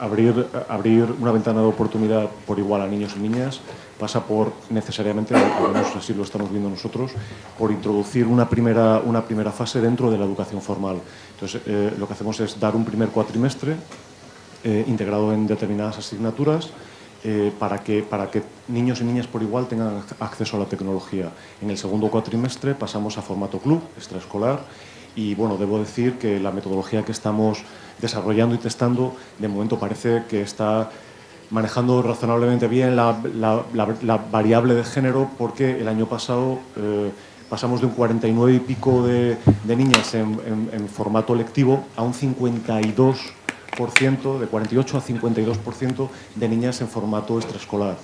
abrir una ventana de oportunidad por igual a niños y niñas pasa por necesariamente, al menos así lo estamos viendo nosotros, por introducir una primera fase dentro de la educación formal. Entonces, lo que hacemos es dar un primer cuatrimestre integrado en determinadas asignaturas para que niños y niñas por igual tengan acceso a la tecnología. En el segundo cuatrimestre pasamos a formato club, extraescolar, y bueno, debo decir que la metodología que estamos desarrollando y testando de momento parece que está manejando razonablemente bien la variable de género, porque el año pasado pasamos de un 49 y pico de niñas en formato lectivo a un 52%, de 48 a 52% de niñas en formato extraescolar.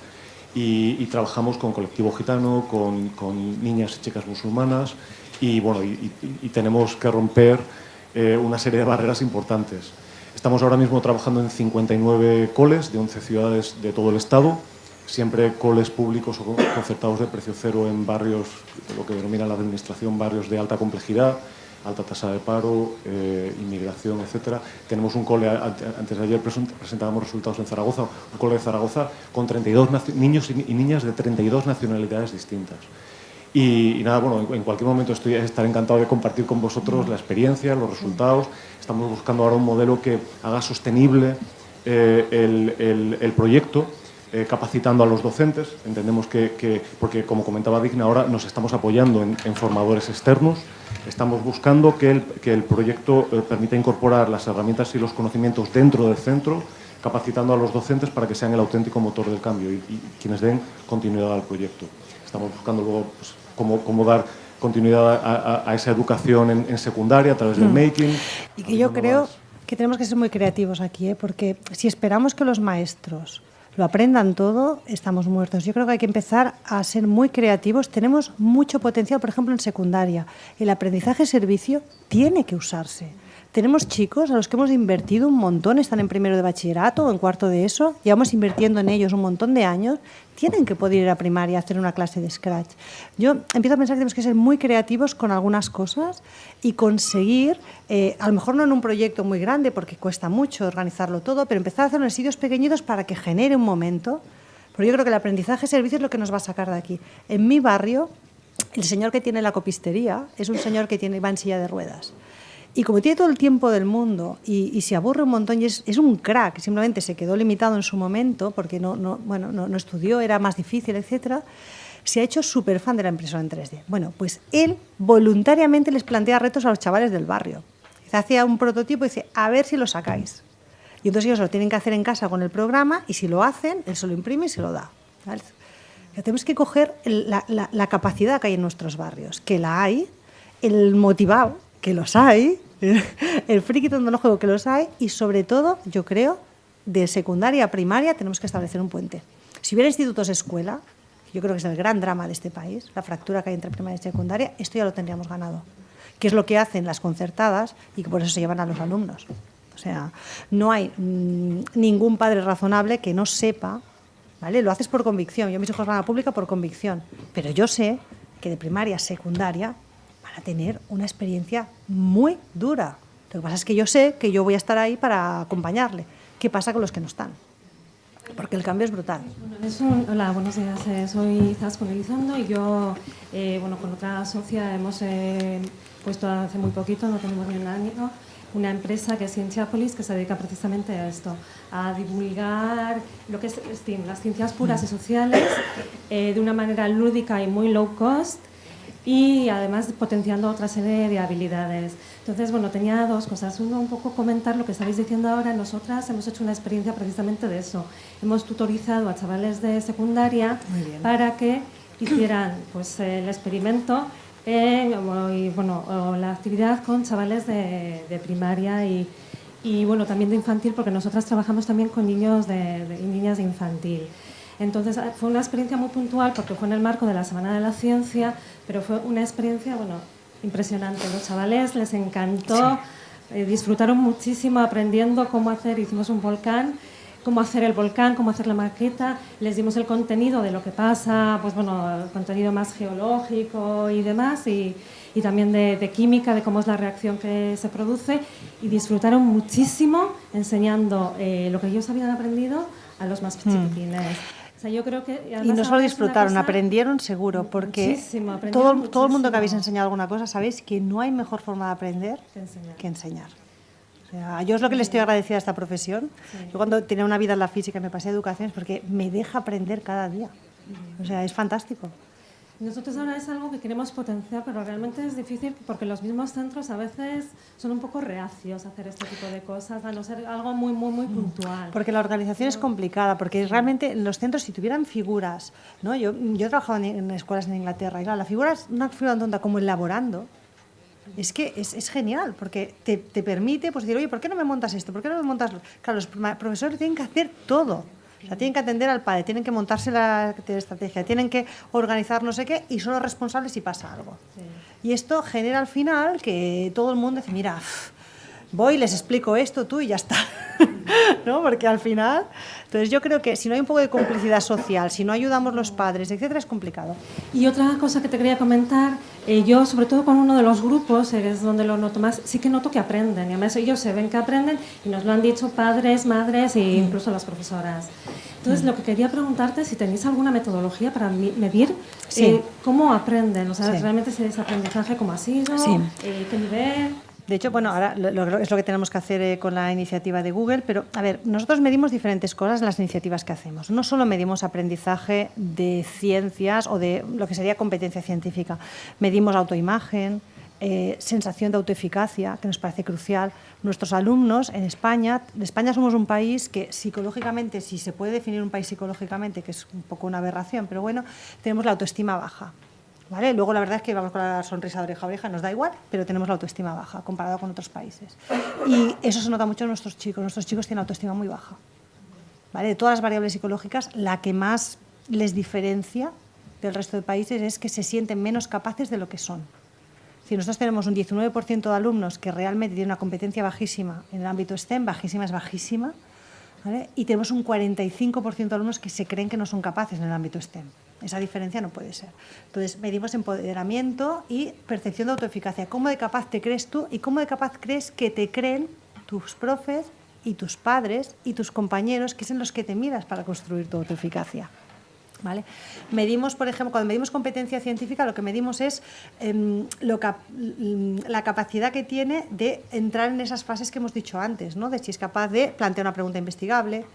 Y trabajamos con colectivo gitano, con niñas y chicas musulmanas, y bueno, y tenemos que romper una serie de barreras importantes. Estamos ahora mismo trabajando en 59 coles de 11 ciudades de todo el Estado, siempre coles públicos o concertados de precio cero en barrios, lo que denomina la administración, barrios de alta complejidad, alta tasa de paro, inmigración, etcétera. Tenemos un cole, antes de ayer presentábamos resultados en Zaragoza, un cole de Zaragoza con 32 niños y niñas de 32 nacionalidades distintas. Y nada, bueno, en cualquier momento estaré encantado de compartir con vosotros la experiencia, los resultados. Estamos buscando ahora un modelo que haga sostenible el proyecto, capacitando a los docentes. Entendemos porque como comentaba Digna, ahora nos estamos apoyando en formadores externos. Estamos buscando que el proyecto permita incorporar las herramientas y los conocimientos dentro del centro, capacitando a los docentes para que sean el auténtico motor del cambio y quienes den continuidad al proyecto. Estamos buscando luego pues, cómo dar continuidad a esa educación en secundaria a través del making. Y que yo creo que tenemos que ser muy creativos aquí, porque si esperamos que los maestros lo aprendan todo, estamos muertos. Yo creo que hay que empezar a ser muy creativos. Tenemos mucho potencial, por ejemplo, en secundaria. El aprendizaje-servicio tiene que usarse. Tenemos chicos a los que hemos invertido un montón, están en primero de bachillerato o en cuarto de ESO, llevamos invirtiendo en ellos un montón de años, tienen que poder ir a primaria a hacer una clase de Scratch. Yo empiezo a pensar que tenemos que ser muy creativos con algunas cosas y conseguir, a lo mejor no en un proyecto muy grande porque cuesta mucho organizarlo todo, pero empezar a hacerlo en sitios pequeñitos para que genere un momento, porque yo creo que el aprendizaje-servicio es lo que nos va a sacar de aquí. En mi barrio, el señor que tiene la copistería es un señor que va en silla de ruedas. Y como tiene todo el tiempo del mundo y se aburre un montón y es un crack, simplemente se quedó limitado en su momento porque no estudió, era más difícil, etcétera, se ha hecho súper fan de la impresora en 3D. Bueno, pues él voluntariamente les plantea retos a los chavales del barrio. Hacía un prototipo y dice, a ver si lo sacáis. Y entonces ellos lo tienen que hacer en casa con el programa y si lo hacen, él se lo imprime y se lo da. ¿Vale? Tenemos que coger la capacidad que hay en nuestros barrios, que la hay, el motivado, que los hay, el friki tecnológico que los hay y sobre todo, yo creo, de secundaria a primaria tenemos que establecer un puente. Si hubiera institutos escuela, yo creo que es el gran drama de este país, la fractura que hay entre primaria y secundaria, esto ya lo tendríamos ganado. Que es lo que hacen las concertadas y que por eso se llevan a los alumnos. O sea, no hay ningún padre razonable que no sepa, ¿vale? Lo haces por convicción. Yo mis hijos van a la pública por convicción, pero yo sé que de primaria a secundaria a tener una experiencia muy dura. Lo que pasa es que yo sé que yo voy a estar ahí para acompañarle. ¿Qué pasa con los que no están? Porque el cambio es brutal. Hola, buenos días. Soy Zasco Elizondo y yo, con otra socia hemos puesto hace muy poquito, no tenemos ni un año, una empresa que es Cienciápolis, que se dedica precisamente a esto, a divulgar lo que es STEAM, las ciencias puras y sociales, de una manera lúdica y muy low cost, y además potenciando otra serie de habilidades. Entonces, tenía dos cosas. Uno, un poco comentar lo que estáis diciendo ahora. Nosotras hemos hecho una experiencia precisamente de eso. Hemos tutorizado a chavales de secundaria para que hicieran el experimento o la actividad con chavales de primaria y también de infantil, porque nosotras trabajamos también con niños y niñas de infantil. Entonces fue una experiencia muy puntual porque fue en el marco de la Semana de la Ciencia, pero fue una experiencia impresionante. Los chavales les encantó, disfrutaron muchísimo aprendiendo cómo hacer. Hicimos un volcán cómo hacer el volcán, cómo hacer la maqueta, les dimos el contenido de lo que pasa, pues bueno, el contenido más geológico y demás, y también de química, de cómo es la reacción que se produce, y disfrutaron muchísimo enseñando lo que ellos habían aprendido a los más chiquitines. O sea, yo creo que, y no solo disfrutaron, aprendieron seguro, porque todo el mundo que habéis enseñado alguna cosa sabéis que no hay mejor forma de aprender que enseñar. O sea, yo es lo que le estoy agradecida a esta profesión. Sí. Yo cuando tenía una vida en la física me pasé a educación es porque me deja aprender cada día. O sea, es fantástico. Nosotros ahora es algo que queremos potenciar, pero realmente es difícil porque los mismos centros a veces son un poco reacios a hacer este tipo de cosas, a no ser algo muy puntual. Porque la organización es complicada, porque realmente en los centros, si tuvieran figuras, ¿no? Yo he trabajado en escuelas en Inglaterra, y claro, la figura es una figura tan tonta como elaborando. Es que es genial, porque te permite pues, decir, oye, ¿por qué no me montas esto? ¿Por qué no me montas...? Claro, los profesores tienen que hacer todo. O sea, tienen que atender al padre, tienen que montarse la estrategia, tienen que organizar no sé qué y son los responsables si pasa algo. Sí. Y esto genera al final que todo el mundo dice, mira, voy, les explico esto, tú y ya está. ¿No? Porque al final... Entonces yo creo que si no hay un poco de complicidad social, si no ayudamos los padres, etcétera, es complicado. Y otra cosa que te quería comentar, yo sobre todo con uno de los grupos, es donde lo noto más, sí que noto que aprenden, y además ellos se ven que aprenden y nos lo han dicho padres, madres e incluso las profesoras. Entonces lo que quería preguntarte es si tenéis alguna metodología para medir cómo aprenden, o sea, realmente ese aprendizaje, cómo ha sido, qué nivel... De hecho, bueno, ahora es lo que tenemos que hacer con la iniciativa de Google, pero, a ver, nosotros medimos diferentes cosas en las iniciativas que hacemos. No solo medimos aprendizaje de ciencias o de lo que sería competencia científica, medimos autoimagen, sensación de autoeficacia, que nos parece crucial. Nuestros alumnos en España somos un país que psicológicamente, si se puede definir un país psicológicamente, que es un poco una aberración, pero bueno, tenemos la autoestima baja. ¿Vale? Luego la verdad es que vamos con la sonrisa de oreja a oreja, nos da igual, pero tenemos la autoestima baja comparado con otros países. Y eso se nota mucho en nuestros chicos tienen autoestima muy baja. ¿Vale? De todas las variables psicológicas, la que más les diferencia del resto de países es que se sienten menos capaces de lo que son. Si nosotros tenemos un 19% de alumnos que realmente tienen una competencia bajísima en el ámbito STEM, bajísima es bajísima, ¿vale? Y tenemos un 45% de alumnos que se creen que no son capaces en el ámbito STEM. Esa diferencia no puede ser. Entonces, medimos empoderamiento y percepción de autoeficacia. ¿Cómo de capaz te crees tú y cómo de capaz crees que te creen tus profes y tus padres y tus compañeros, que son los que te miras para construir tu autoeficacia? ¿Vale? Medimos, por ejemplo, cuando medimos competencia científica, lo que medimos es la capacidad que tiene de entrar en esas fases que hemos dicho antes, ¿no? De si es capaz de plantear una pregunta investigable,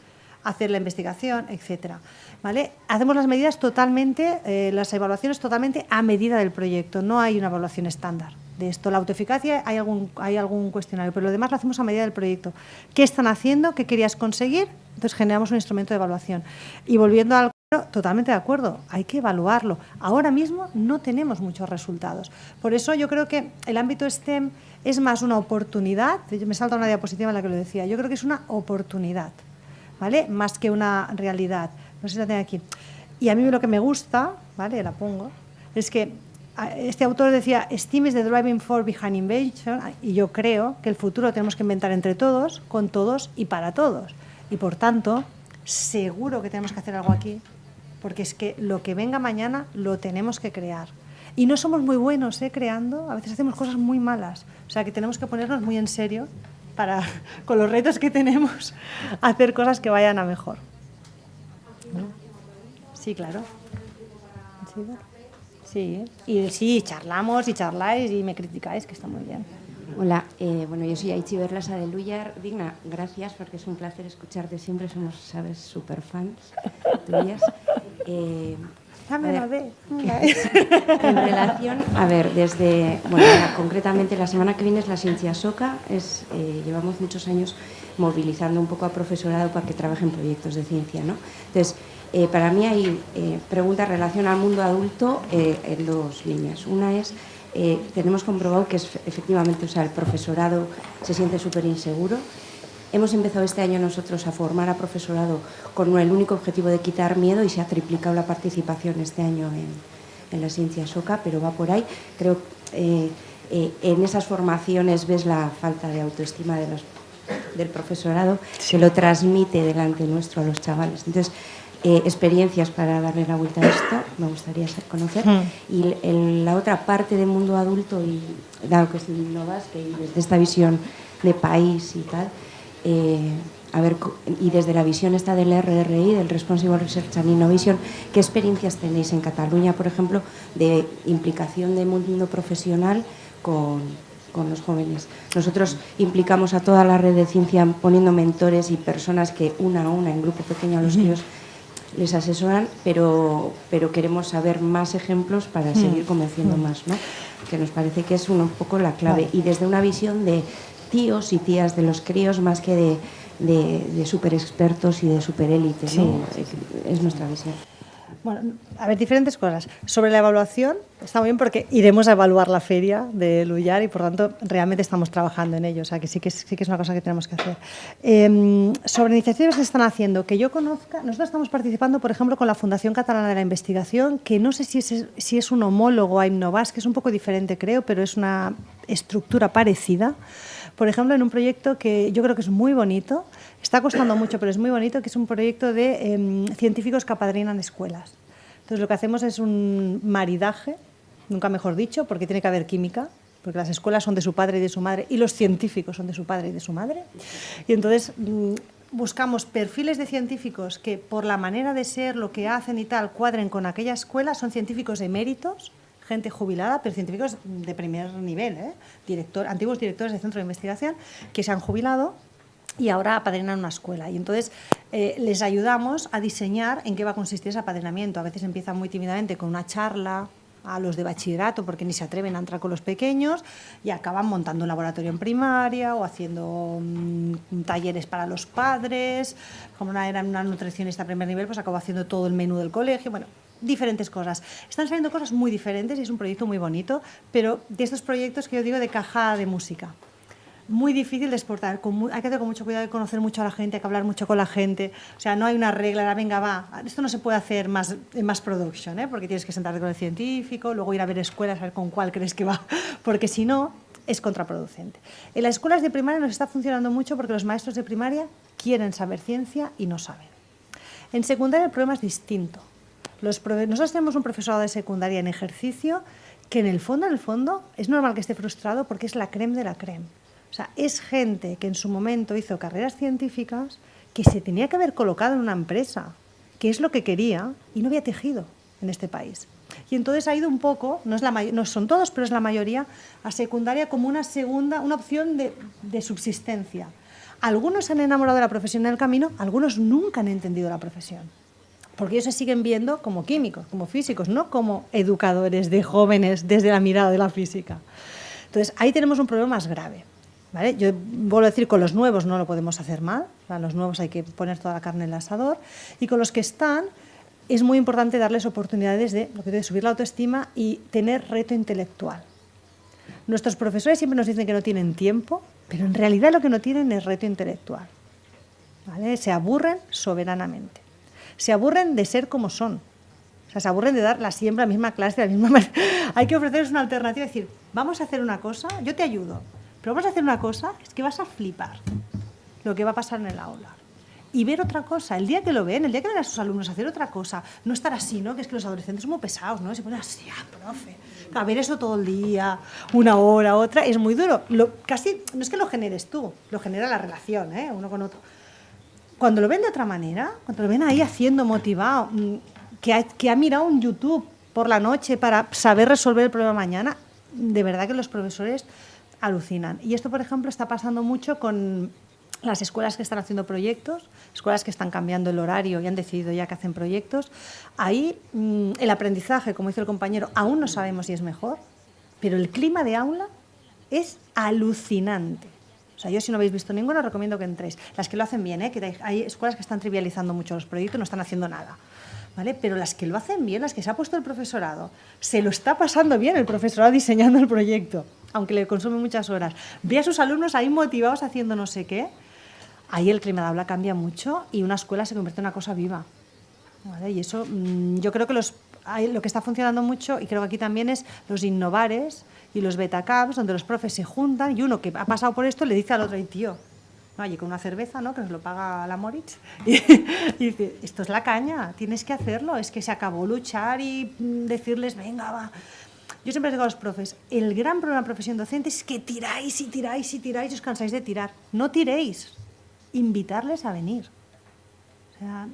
hacer la investigación, etcétera. ¿Vale? Hacemos las medidas totalmente, las evaluaciones totalmente a medida del proyecto, no hay una evaluación estándar de esto. La autoeficacia hay algún cuestionario, pero lo demás lo hacemos a medida del proyecto. ¿Qué están haciendo? ¿Qué querías conseguir? Entonces generamos un instrumento de evaluación. Y volviendo al totalmente de acuerdo, hay que evaluarlo. Ahora mismo no tenemos muchos resultados. Por eso yo creo que el ámbito STEM es más una oportunidad. Me salta una diapositiva en la que lo decía. Yo creo que es una oportunidad, ¿vale? Más que una realidad. No sé si la tengo aquí. Y a mí lo que me gusta, ¿vale? La pongo, es que este autor decía, STEM is the driving force behind invention, y yo creo que el futuro lo tenemos que inventar entre todos, con todos y para todos. Y por tanto, seguro que tenemos que hacer algo aquí, porque es que lo que venga mañana lo tenemos que crear. Y no somos muy buenos creando, a veces hacemos cosas muy malas. O sea, que tenemos que ponernos muy en serio para, con los retos que tenemos, hacer cosas que vayan a mejor. ¿No? Sí, claro. Sí, y sí, charlamos y charláis y me criticáis, que está muy bien. Hola, bueno, yo soy Aichi Berlasa de Luyar. Digna, gracias, porque es un placer escucharte siempre, somos, sabes, súper fans tuyas. Dame la vez. En relación, a ver, desde, bueno, concretamente la semana que viene es la Ciencia Soca, llevamos muchos años movilizando un poco a profesorado para que trabaje en proyectos de ciencia, ¿no? Entonces, para mí hay preguntas en relación al mundo adulto en dos líneas. Una es, tenemos comprobado que efectivamente, o sea, el profesorado se siente súper inseguro. Hemos empezado este año nosotros a formar a profesorado con el único objetivo de quitar miedo y se ha triplicado la participación este año en la Ciencia Soca, pero va por ahí. Creo que en esas formaciones ves la falta de autoestima de los del profesorado que lo transmite delante nuestro a los chavales. Entonces, experiencias para darle la vuelta a esto, me gustaría conocer. Y la otra parte del mundo adulto, y dado que es Innovasque y desde esta visión de país y tal, a ver, y desde la visión esta del RRI, del Responsible Research and Innovation, ¿qué experiencias tenéis en Cataluña, por ejemplo, de implicación del mundo profesional con los jóvenes? Nosotros implicamos a toda la red de ciencia poniendo mentores y personas que una a una, en grupo pequeño, a los que ellos les asesoran, pero queremos saber más ejemplos para seguir convenciendo más, ¿no? Que nos parece que es un poco la clave. Y desde una visión de tíos y tías de los críos más que de super expertos y de super élite, ¿no? Es nuestra visión. Bueno, a ver, diferentes cosas. Sobre la evaluación, está muy bien porque iremos a evaluar la feria de Lullar y, por tanto, realmente estamos trabajando en ello. O sea, que sí que es una cosa que tenemos que hacer. Sobre iniciativas que se están haciendo, que yo conozca, nosotros estamos participando, por ejemplo, con la Fundación Catalana de la Investigación, que no sé si es un homólogo a Innovasque, que es un poco diferente, creo, pero es una estructura parecida. Por ejemplo, en un proyecto que yo creo que es muy bonito, está costando mucho, pero es muy bonito, que es un proyecto de científicos que apadrinan escuelas. Entonces, lo que hacemos es un maridaje, nunca mejor dicho, porque tiene que haber química, porque las escuelas son de su padre y de su madre, y los científicos son de su padre y de su madre. Y entonces buscamos perfiles de científicos que, por la manera de ser, lo que hacen y tal, cuadren con aquella escuela. Son científicos eméritos, gente jubilada, pero científicos de primer nivel, antiguos directores de centro de investigación que se han jubilado y ahora apadrinan una escuela. Y entonces les ayudamos a diseñar en qué va a consistir ese apadrinamiento. A veces empieza muy tímidamente con una charla a los de bachillerato, porque ni se atreven a entrar con los pequeños, y acaban montando un laboratorio en primaria o haciendo talleres para los padres. Como era una nutricionista a primer nivel, pues acabó haciendo todo el menú del colegio. Bueno, diferentes cosas. Están saliendo cosas muy diferentes y es un proyecto muy bonito, pero de estos proyectos que yo digo de caja de música. Muy difícil de exportar, hay que tener con mucho cuidado, hay que conocer mucho a la gente, hay que hablar mucho con la gente. O sea, no hay una regla, venga, va, esto no se puede hacer en mass production, porque tienes que sentarte con el científico, luego ir a ver escuelas, a ver con cuál crees que va, porque si no, es contraproducente. En las escuelas de primaria nos está funcionando mucho porque los maestros de primaria quieren saber ciencia y no saben. En secundaria el problema es distinto. Nosotros tenemos un profesorado de secundaria en ejercicio que en el fondo es normal que esté frustrado porque es la crème de la crème. O sea, es gente que en su momento hizo carreras científicas que se tenía que haber colocado en una empresa, que es lo que quería, y no había tejido en este país. Y entonces ha ido un poco, no son todos, pero es la mayoría, a secundaria como una opción de subsistencia. Algunos se han enamorado de la profesión en el camino, algunos nunca han entendido la profesión. Porque ellos se siguen viendo como químicos, como físicos, no como educadores de jóvenes desde la mirada de la física. Entonces, ahí tenemos un problema más grave. ¿Vale? Yo vuelvo a decir, con los nuevos no lo podemos hacer mal, a los nuevos hay que poner toda la carne en el asador, y con los que están es muy importante darles oportunidades de subir la autoestima y tener reto intelectual. Nuestros profesores siempre nos dicen que no tienen tiempo, pero en realidad lo que no tienen es reto intelectual. ¿Vale? Se aburren soberanamente, se aburren de ser como son. O sea, se aburren de dar siempre la misma clase, de la misma manera. Hay que ofrecerles una alternativa, decir, vamos a hacer una cosa, yo te ayudo. Pero vamos a hacer una cosa, es que vas a flipar lo que va a pasar en el aula. Y ver otra cosa, el día que lo ven, el día que ven a sus alumnos hacer otra cosa, no estar así, ¿no? Que es que los adolescentes son muy pesados, ¿no? Se ponen así, profe. A ver eso todo el día, una hora, otra, es muy duro. Casi, no es que lo generes tú, lo genera la relación, uno con otro. Cuando lo ven de otra manera, cuando lo ven ahí haciendo, motivado, que ha mirado un YouTube por la noche para saber resolver el problema mañana, de verdad que los profesores alucinan. Y esto, por ejemplo, está pasando mucho con las escuelas que están haciendo proyectos, escuelas que están cambiando el horario y han decidido ya que hacen proyectos. Ahí el aprendizaje, como dice el compañero, aún no sabemos si es mejor, pero el clima de aula es alucinante. O sea, yo si no habéis visto ninguno, os recomiendo que entréis. Las que lo hacen bien, que hay escuelas que están trivializando mucho los proyectos, no están haciendo nada. ¿Vale? Pero las que lo hacen bien, las que se ha puesto el profesorado, se lo está pasando bien el profesorado diseñando el proyecto, aunque le consume muchas horas. Ve a sus alumnos ahí motivados haciendo no sé qué. Ahí el clima de aula cambia mucho y una escuela se convierte en una cosa viva. ¿Vale? Y eso yo creo que lo que está funcionando mucho, y creo que aquí también, es los innovares y los betacamps, donde los profes se juntan y uno que ha pasado por esto le dice al otro, tío, ¿no? Allí con una cerveza, ¿no? Que nos lo paga la Moritz, y dice, esto es la caña, tienes que hacerlo, es que se acabó luchar y decirles, venga, va. Yo siempre digo a los profes, el gran problema de la profesión docente es que tiráis y tiráis y tiráis y os cansáis de tirar. No tiréis, invitarles a venir. O sea,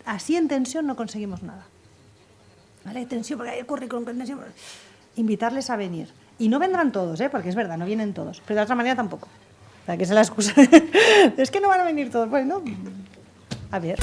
así en tensión no conseguimos nada. ¿Vale? Tensión, porque hay el currículum, tensión. Invitarles a venir. Y no vendrán todos, porque es verdad, no vienen todos. Pero de otra manera tampoco. O sea, que esa es la excusa. Es que no van a venir todos. Bueno, a ver.